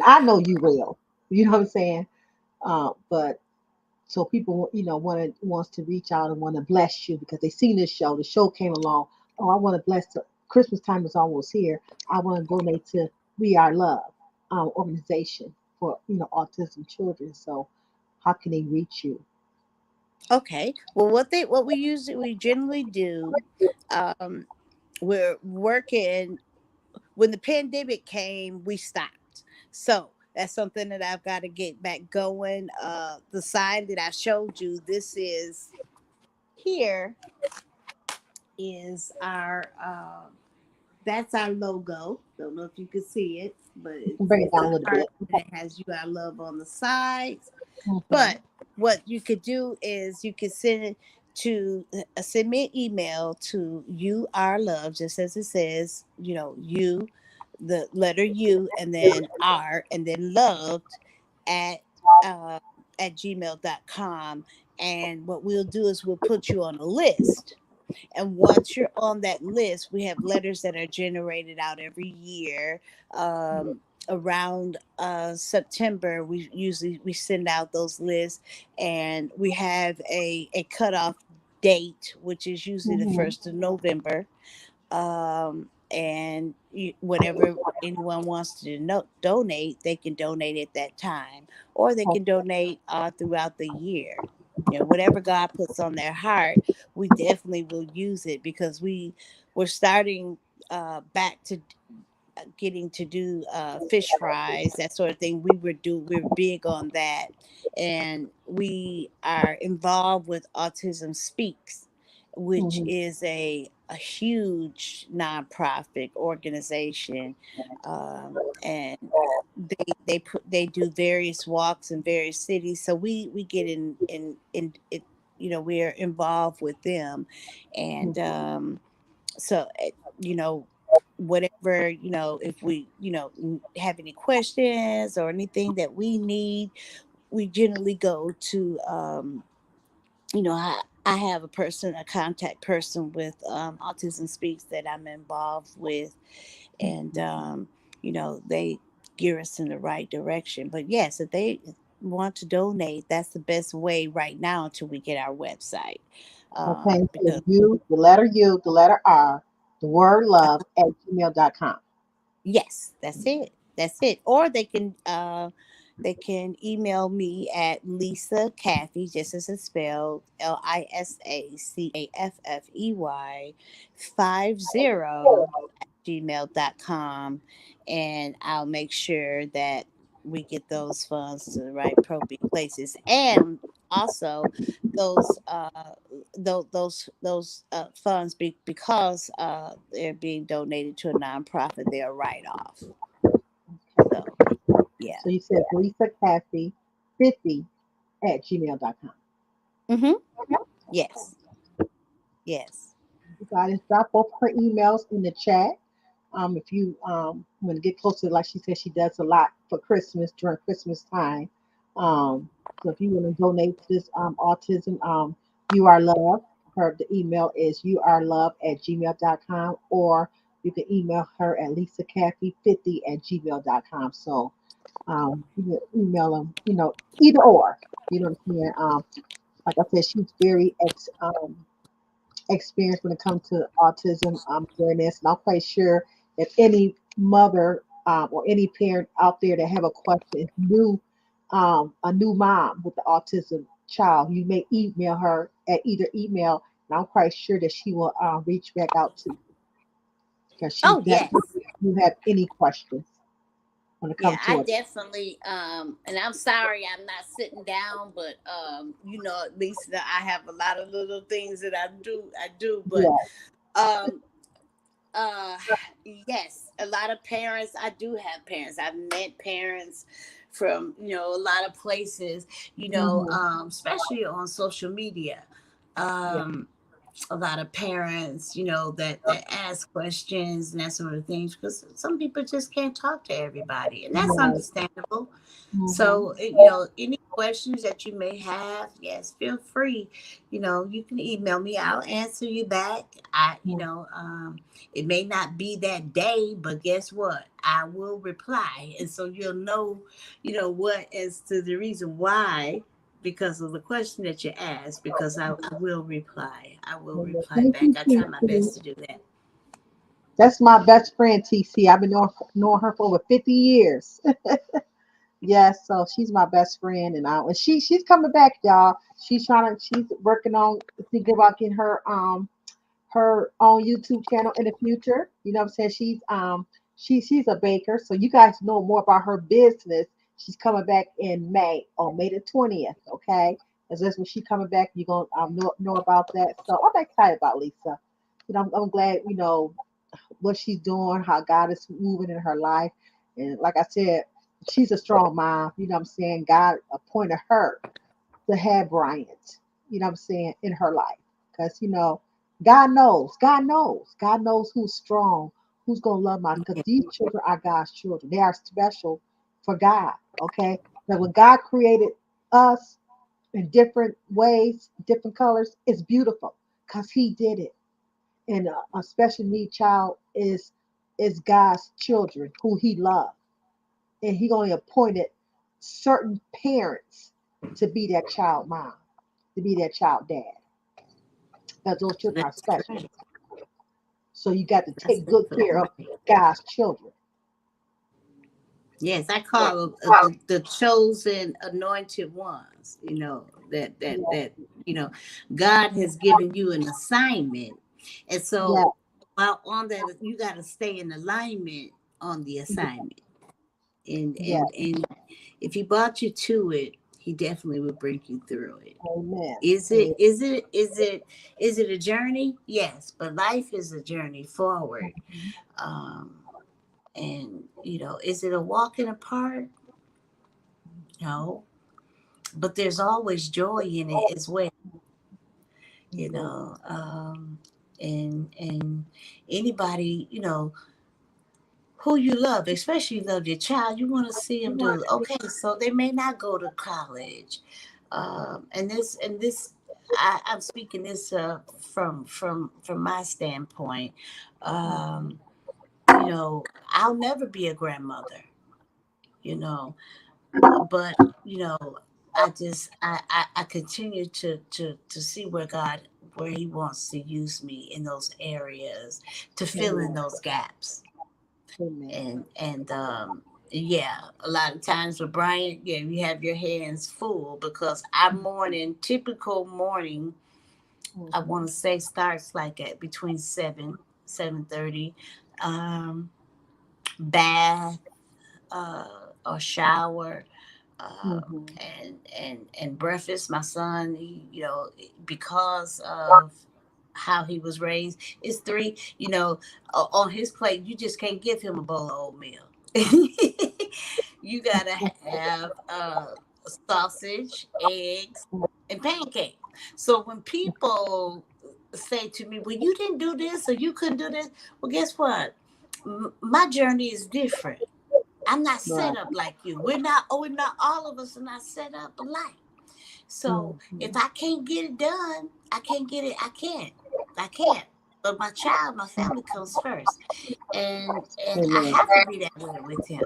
I know you will. You know what I'm saying? But so people, wants to reach out and want to bless you because they seen this show. The show came along. Oh, I want to bless. Christmas time is almost here. I want to donate to We Are Love organization for autism children. So how can they reach you? Okay. Well, we generally do, um, we're working. When the pandemic came, we stopped. So that's something that I've got to get back going. The sign that I showed you, this is here, is our that's our logo. Don't know if you can see it, but You can it's bring it it's down a a little heart bit. and it has "You I Love" on the sides. Mhm. But what you could do is you could send me an email to "You Are Love," just as it says, you, the letter U, and then R, and then loved at uh, at gmail.com. And what we'll do is we'll put you on a list. And once you're on that list, we have letters that are generated out every year. Around September, we send out those lists, and we have a cutoff date, which is usually the Mhm. 1st of November. And whatever anyone wants to donate, they can donate at that time, or they can donate throughout the year. Whatever God puts on their heart, we definitely will use it, because we're starting back to getting to do fish fries, that sort of thing. We're big on that, and we are involved with Autism Speaks, which Mhm. is a huge nonprofit organization, and they do various walks in various cities. So we get in it. We're involved with them, and Mhm. so whatever, if we have any questions or anything that we need, we generally go to I have a contact person with Autism Speaks that I'm involved with, and they gear us in the right direction. But yes, if they want to donate, that's the best way right now until we get our website, Okay, so because you, the letter U, the letter R, the word love at gmail.com. yes, that's it. That's it. Or they can email me at Lisa Caffey, just as it's spelled, LISACAFFEY 50 @gmail.com, and I'll make sure that we get those funds to the right appropriate places. And also those funds, they're being donated to a nonprofit, they're write off. So yeah. So you said Lisa Caffey 50 at gmail.com. Mm-hmm. Yes. Yes. You guys drop off her emails in the chat. If you want to get closer, like she said, she does a lot for Christmas during Christmas time. So if you want to donate to this autism, You Are Love, her the email is youarelove at gmail.com, or you can email her at lisacaffey50 at gmail.com. So you can email them, either or. You know what I'm saying? Like I said, she's very experienced when it comes to autism awareness, and I'm quite sure if any mother or any parent out there that have a question, is new, a new mom with the autism child, you may email her at either email, and I'm quite sure that she will reach back out to you because she Oh definitely, yes. if you have any questions. when it Yeah, comes I to it. definitely and I'm sorry I'm not sitting down, but at least I have a lot of little things that I do, but Yeah, um uh yes, a lot of parents, I do have parents, I've met parents from a lot of places, hmm especially on social media. yeah, um a lot of parents, that ask questions and that sort of things, because some people just can't talk to everybody, and that's right. understandable. hmm So, any questions that you may have, yes, feel free. You can email me. I'll answer you back. It may not be that day, but guess what? I will reply. And so you'll know, what as to the reason why, because of the question that you asked, because I will reply. I will reply Thank back. you, I try my TC. best to do that. That's my best friend, TC. I've been knowing her for over 50 years. Yes, so she's my best friend, and she's coming back, y'all. She's working on thinking about getting her own YouTube channel in the future. You know what I'm saying? She's a baker, so you guys know more about her business. She's coming back in May, on May the 20th. Okay, as that's when she coming back. You're gonna know about that. So I'm excited about Lisa. I'm glad what she's doing, how God is moving in her life, and like I said, she's a strong mom. You know what I'm saying? God appointed her to have Bryant, you know what I'm saying, in her life. Because, God knows who's strong, who's going to love mom. Because these children are God's children. They are special for God, okay? Now, when God created us in different ways, different colors, it's beautiful because He did it. And a special need child is God's children who He loves, and He only appointed certain parents to be that child mom, to be that child dad, because those children are That's special. right. So you got to That's take good care of absolutely right. God's children. Yes, I call them the chosen anointed ones, Yeah, you know, God has given you an assignment. And yeah, so while on that, you got to stay in alignment on the assignment. And, yeah. and, and if he brought you to it, he definitely will bring you through it. Amen. Is it, Amen. is it, is it, is it a journey? Yes, but life is a journey forward. Um, and is it a walk in the park? No, but there's always joy in it as well, you Yeah. know. And anybody, who you love, especially you love your child, you want to see them do okay. So they may not go to college, and this, I'm speaking this from my standpoint. Um, I'll never be a grandmother, you know, but I continue to see where he wants to use me in those areas, to fill in Amen. those gaps. Amen. And yeah, a lot of times with Brian, yeah, you have your hands full, because our morning, typical morning, I Mhm. want to say, starts like at between 7:30. um Bath, or shower, Mhm. and breakfast. My son, because of how he was raised, it's three. On his plate, you just can't give him a bowl of oatmeal. You gotta have sausage, eggs, and pancakes. So when people say to me, "Well, you didn't do this, or you couldn't do this," well, guess what? My journey is different. I'm not Right. set up like you. We're not all of us are not set up alike. So if Mhm. I can't get it done, I can't get it. I can't. But my child, my family comes first, and I Amen. have to be that way with him,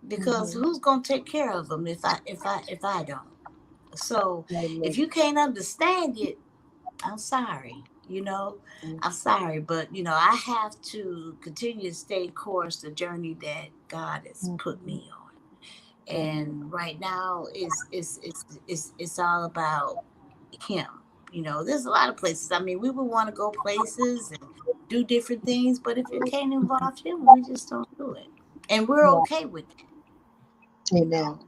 because Mhm. who's gonna take care of him if I don't? So if Amen. you can't understand it, I'm sorry. I'm sorry, but I have to continue to stay course the journey that God has put Mhm. me on. And Amen. right now it's all about him. There's a lot of places. I mean, we would want to go places and do different things, but if it can't involve him, we just don't do it. And we're Yeah. okay with it, you Amen. know.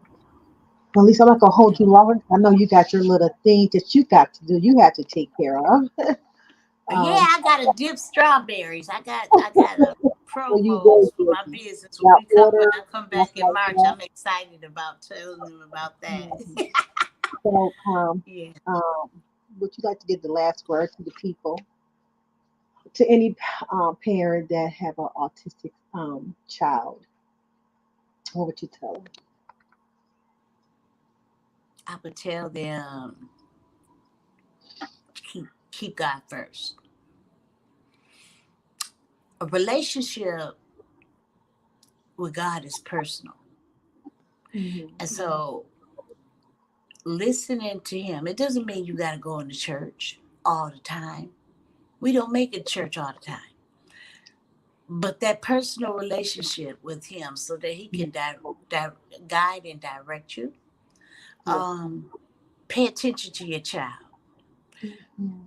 Well, at least I'm not gonna hold you Yeah. long. I know you got your little thing that you got to do. You have to take care of. Yeah, Um, I gotta dip strawberries. I got a well, you very promos for my busy. business. When Got when order I come stuff back in like March, that. I'm excited about telling them about that. Mhm. So, Yeah. would you like to give the last word to the people, to any parent that have an autistic child? What would you tell them? I would tell them keep God first. A relationship with God is personal. Hmm. And so listening to him, it doesn't mean you gotta go into church all the time. We don't make it church all the time. But that personal relationship with him so that he can guide and direct you. Yes. Um, Pay attention to your child. Hmm.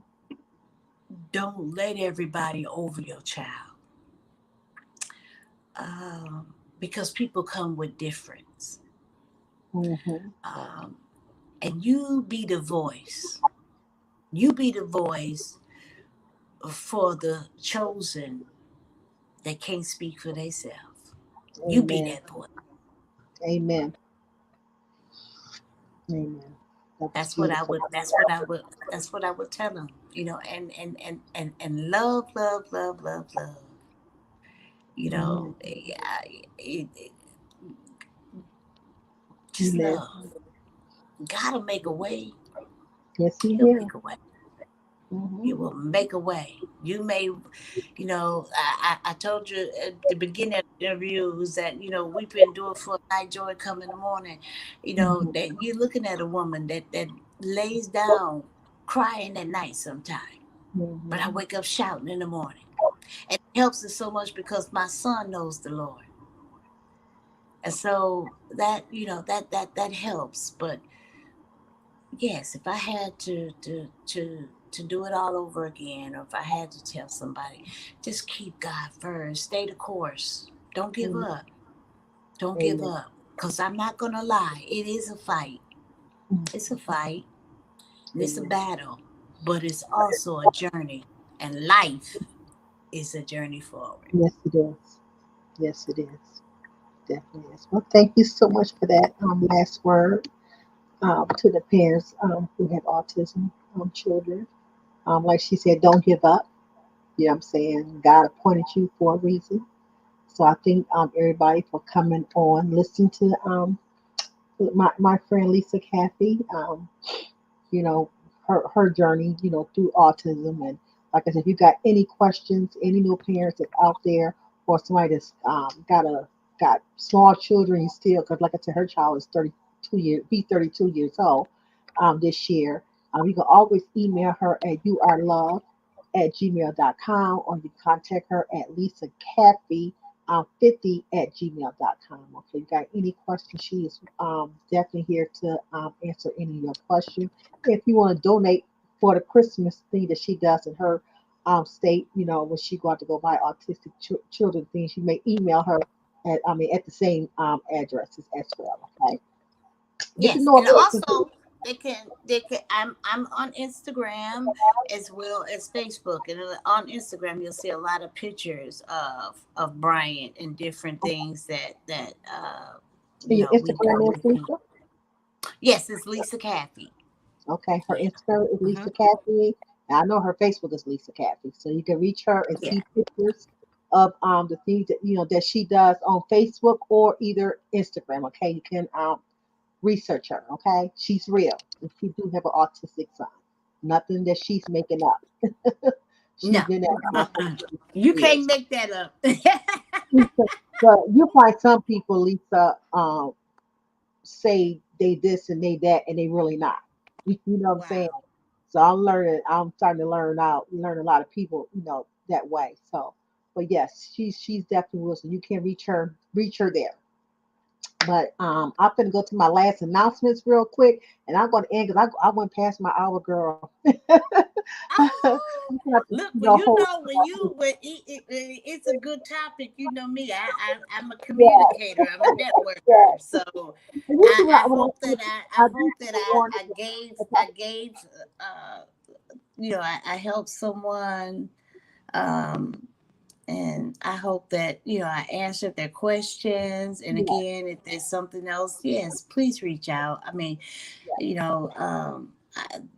Don't let everybody over your child. Because people come with difference. Hmm. Um, and you be the voice. You be the voice for the chosen that can't speak for themselves. You be Amen. that voice. Amen. Amen. That was That's what I beautiful. would. That's what I would. That's what I would tell them. You know, and love, love, love, love, love. You Amen. know, just Amen. love. Gotta make a way. Yes, he He'll will. make a way. Hmm. He will make a way. You may, I told you at the beginning of the interviews that, weeping endure for a night, joy come in the morning. Hmm. That you're looking at a woman that lays down crying at night sometime. But I Hmm. wake up shouting in the morning. And it helps us so much because my son knows the Lord. And so that, that helps. But yes, if I had to do it all over again, or if I had to tell somebody, just keep God first. Stay the course. Don't give Amen. up. Don't give Amen. up. Because I'm not gonna lie, it is a fight. It's a fight and it's a Amen. battle. But it's also a journey. And life is a journey forward. Yes, it is. Yes, it is. Definitely is. Well, thank you so much for that last word to the parents who have autism children. Like she said, don't give up. You know what I'm saying? God appointed you for a reason. So I think everybody for coming on, listening to my friend Lisa Caffey. You know, her journey, through autism. And like I said, if you got any questions, any new parents that's out there, or somebody that's got small children, you still, because like I said, her child is 32 years old this year. You can always email her at yourlove@gmail.com, or you can contact her at Lisa Caffey 50 at gmail.com. Okay, you got any questions? She is definitely here to answer any of your questions. If you want to donate for the Christmas thing that she does in her state, when she go out to go buy autistic children things, you may email her at the same addresses as well. Okay, get to Yes, know and a person. also they can I'm on Instagram as well as Facebook, and on Instagram you'll see a lot of pictures of Bryant and different things that And your we do Instagram is with him. Lisa. Yes, it's Lisa Caffey. Okay, her Yeah. Instagram is Hmm. Lisa Caffey. And I know her Facebook is Lisa Caffey. So you can reach her and Yeah. see pictures of the things that that she does on Facebook or either Instagram. Okay, you can research her. Okay, she's real, and she do have an autistic son. Nothing that she's making up. No. She's been at for Uh-uh. You can't years. make that up. But you find some people, Lisa, say they this and they that, and they really not. You know what I'm saying? Wow. So I'm learning. I'm starting to learn a lot of people, that way. So, but yes, she's definitely Wilson. You can reach her there. But I'm gonna go to my last announcements real quick, and I'm gonna end because I went past my hour, girl. Oh, look, when The you whole know when it's a good topic, you know me. I'm a yeah, communicator. I'm a yeah. networker. So And usually I when hope that I I do hope that the warning, I gave uh I helped someone, um and I hope that I answered their questions. And yeah, again, if there's something else, yes, please reach out. I mean, you know,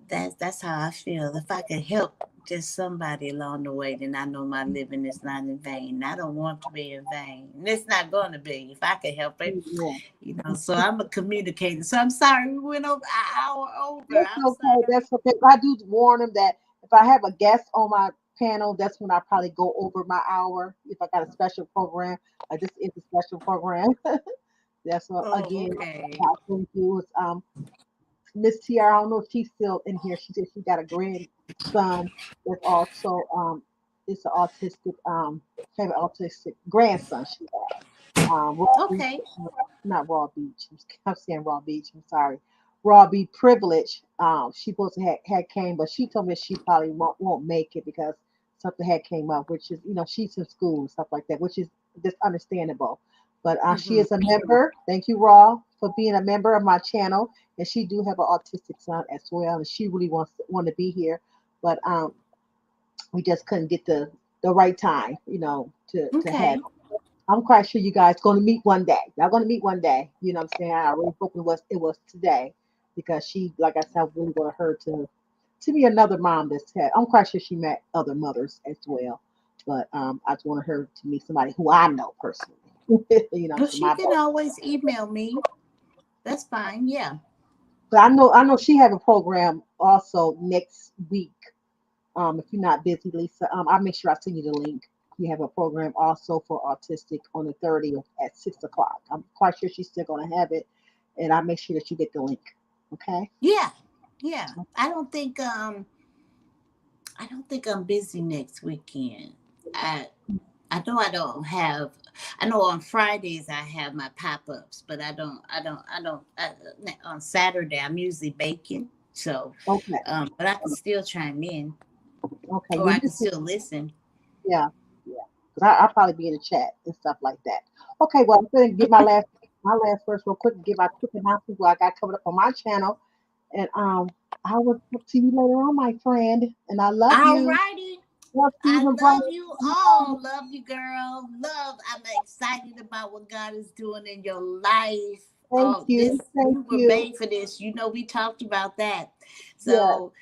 that's how I feel. If I could help just somebody along the way, then I know my living is not in vain. I don't want to be in vain. And it's not going to be if I could help it, yeah. So I'm a communicator. So I'm sorry we went over an hour over. That's I'm okay. sorry. That's okay. I do warn them that if I have a guest on my panel, that's when I probably go over my hour. If I got a special program, this is a special program. That's what Oh, again. okay. I thank you. It's, Miss Tiara. I don't know if she's still in here. She said she got a grandson that's also it's an autistic have an autistic grandson. She has Raw Beach, Okay. not Raw Beach. I'm saying Raw Beach. I'm sorry. Raw Beach Privilege. She supposed to had came, but she told me she probably won't make it because something had came up, which is she's in school and stuff like that, which is just understandable. But she Mm-hmm. is a member. Thank you, Raw, for being a member of my channel. And she do have an autistic son as well, and she really want to be here, but we just couldn't get the right time, to have. Okay. I'm quite sure you guys going to meet one day. Y'all going to meet one day. You know what I'm saying? I really hope it was today because she, like I said, I really wanted her to be another mom that's had. I'm quite sure she met other mothers as well, but I just wanted her to meet somebody who I know personally. Well, So she my can always email me. That's fine. Yeah. but I know she have a program also next week. If you're not busy, Lisa, I'll make sure I send you the link. You have a program also for autistic on the 30th at 6 o'clock. I'm quite sure she's still going to have it, and I'll make sure that you get the link. Okay. Yeah. Yeah. I don't think I'm busy next weekend. I I know I don't have. I know on Fridays I have my pop ups, but on Saturday I'm usually baking. So, Okay. but I can still chime in, Okay. or Yeah, I you can can see. still listen. Yeah. Yeah. Because I'll probably be in the chat and stuff like that. Okay. Well, I'm going to get my last verse real quick and give my quick announcement what I got covered up on my channel. And I will talk to you later on, my friend. And I love All you. righty. Love I Stephen love Brown. you all. Love you, girl. Love. I'm excited about what God is doing in your life. Thank Oh, you. this Thank you were you. made for this. We talked about that. Yes. So,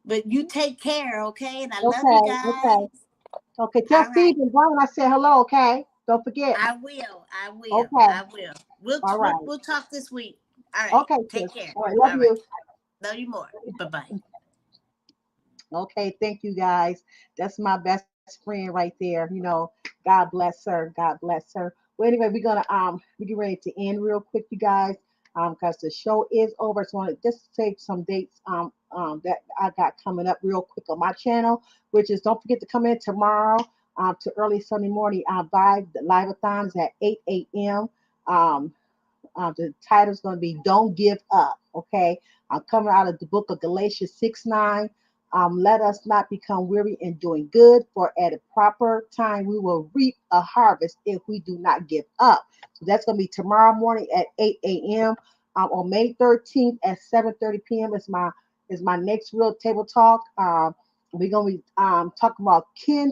but you take care, okay? And I love you Okay. guys. Okay. Okay. Tell All right. Stephen Brown I said hello. Okay. Don't forget. I will. I will. Okay. I will. We'll All we'll, right. we'll talk this week. All right. Okay, Take sis. care. All right. Love All right. you. Love you more. Bye bye. Okay. Thank you, guys. That's my best friend right there. God bless her. God bless her. Well, anyway, we get ready to end real quick, you guys. Because the show is over. So I want to just say some dates that I got coming up real quick on my channel, which is don't forget to come in tomorrow to early Sunday morning. The live-a-thon is at 8 a.m. Um, the title's going to be Don't Give Up. Okay. I'm coming out of the book of Galatians 6:9. Let us not become weary in doing good, for at a proper time we will reap a harvest if we do not give up. So that's going to be tomorrow morning at 8 a.m. On May 13th at 7:30 p.m. is my next real table talk. We're going to be talking about can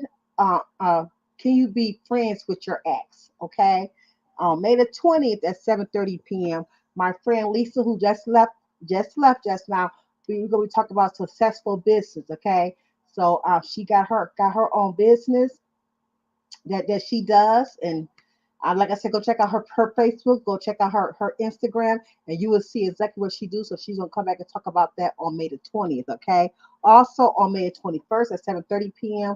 you be friends with your ex? Okay. May the 20th at 7:30 p.m. My friend Lisa, who just now, we're gonna be talking about successful business. Okay, so she got her own business that she does, and like I said, go check out her Facebook, go check out her Instagram, and you will see exactly what she do. So she's gonna come back and talk about that on May the 20th. Okay, also on May the 21st at 7:30 p.m.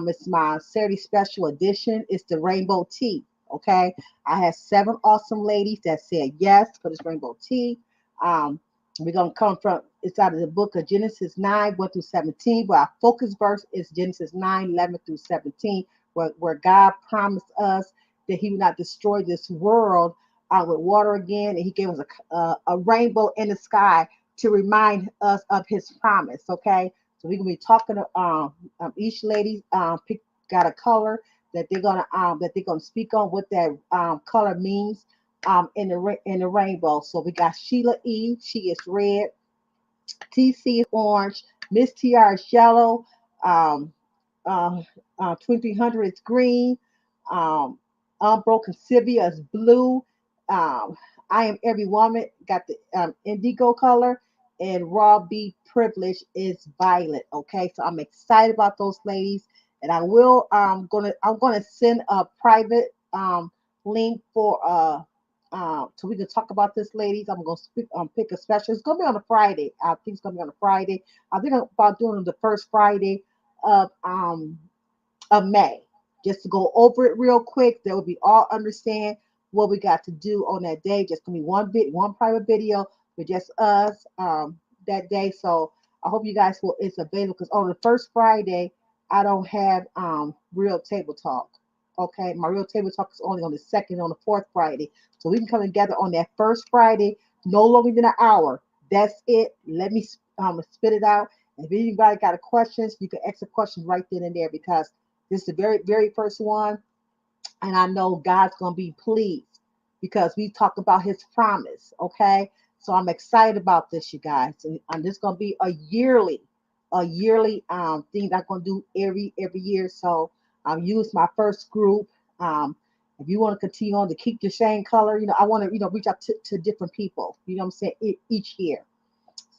It's my Saturday special edition. It's the Rainbow Tea. Okay, I had 7 awesome ladies that said yes for this Rainbow Tea. Um, we're gonna come from it's out of the book of Genesis 9, 1 through 17, but our focus verse is Genesis 9, 11 through 17, where God promised us that He would not destroy this world with water again, and he gave us a rainbow in the sky to remind us of his promise. Okay, so we're gonna be talking to each lady got a color that they're gonna speak on what that color means in the rainbow. So we got Sheila E. She is red. TC is orange. Miss TR is yellow. Um, 2300 is green. Um, Unbroken Sylvia is blue. Um, I am every woman got the indigo color, and Raw B Privilege is violet. Okay, so I'm excited about those ladies, and I'm gonna send a private link for so we can talk about this, ladies. I'm gonna pick a special. It's gonna be on a Friday. I think it's gonna be on a Friday. I think about doing the first Friday of um of May. Just to go over it real quick, that would be all understand what we got to do on that day. Just gonna be one private video with just us that day. So I hope you guys will it's available because on the first Friday I don't have real table talk. Okay, my real table talk is only on the second on the fourth Friday. So we can come together on that first Friday, no longer than an hour. That's it. Let me spit it out. If anybody got a questions, you can ask a question right then and there because this is the very, very first one. And I know God's going to be pleased because we talk about his promise. Okay. So I'm excited about this, you guys. And this is going to be a yearly thing that I'm going to do every year. So use my first group. If you want to continue on to keep the same color, I want to, reach out to different people, you know what I'm saying, each year.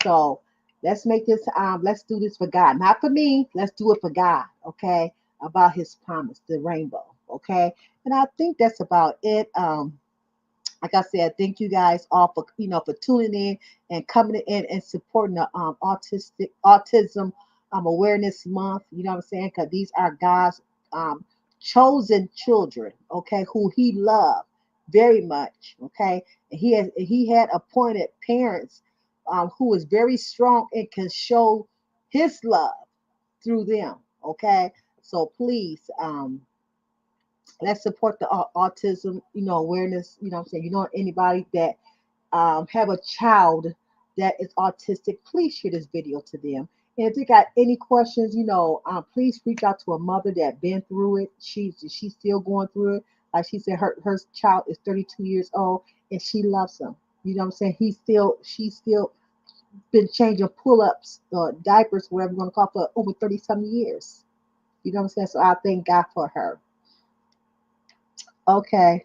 So let's make this, let's do this for God. Not for me. Let's do it for God. Okay. About his promise, the rainbow. Okay. And I think that's about it. Like I said, thank you guys all for, for tuning in and coming in and supporting the autism awareness month. You know what I'm saying? Because these are God's chosen children, okay, who he loved very much, okay. And he had appointed parents who is very strong and can show his love through them, okay. So please, let's support the autism, awareness. You know what I'm saying? Anybody that have a child that is autistic, please share this video to them. And if you got any questions, please reach out to a mother that been through it. She's still going through it. Like she said, her child is 32 years old and she loves him. You know what I'm saying? She's still been changing pull-ups, diapers, whatever you want to call it, for over 30 some years. You know what I'm saying? So I thank God for her. Okay.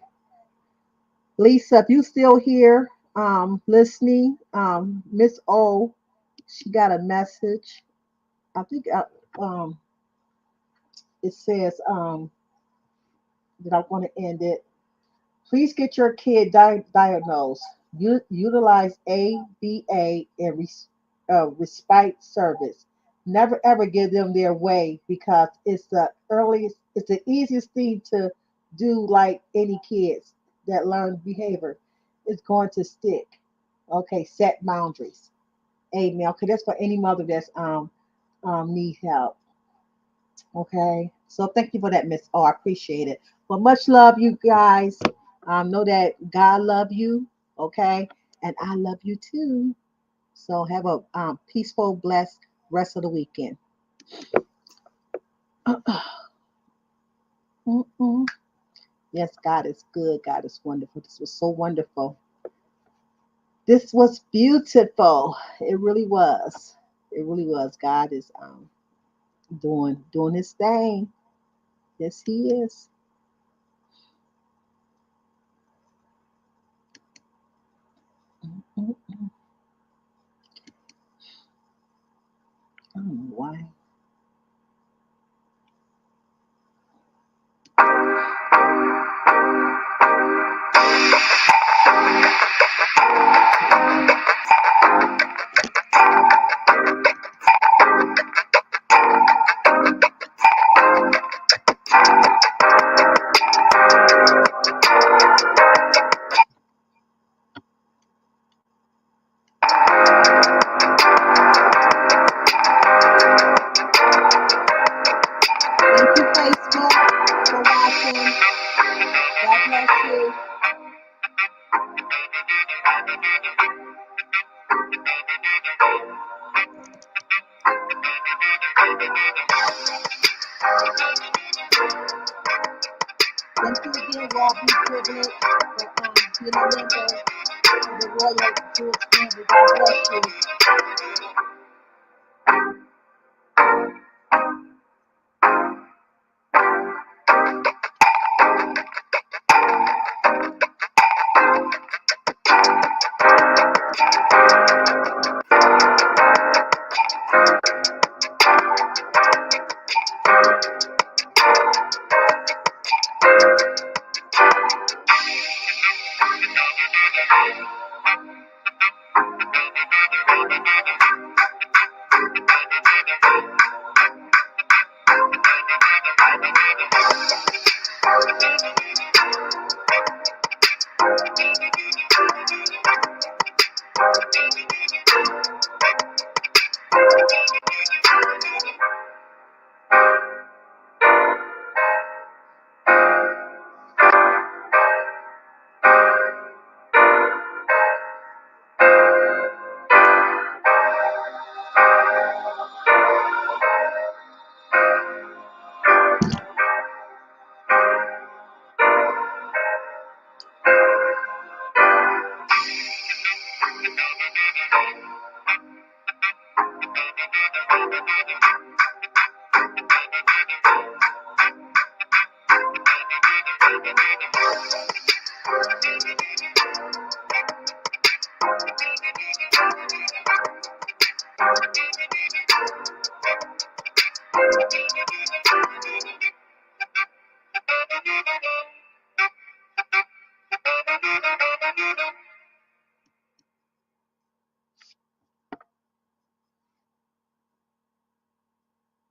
Lisa, if you still here, listening, Miss O, she got a message. I think it says that I want to end it. Please get your kid diagnosed. Utilize ABA and respite service. Never ever give them their way because it's the easiest thing to do. Like any kids that learn behavior, it's going to stick. Okay, set boundaries. Amen. Okay, that's for any mother that's need help. Okay. So thank you for that, Miss. Oh, I appreciate it. Well, much love, you guys. Know that God love you. Okay. And I love you too. So have a peaceful, blessed rest of the weekend. Mm-mm. Yes, God is good. God is wonderful. This was so wonderful. This was beautiful. It really was. It really was. God is doing his thing. Yes, he is. Mm-mm. I don't know why. Thank you again, Rob B. Privilege, for being a member of the Royal Jewish family. God bless you.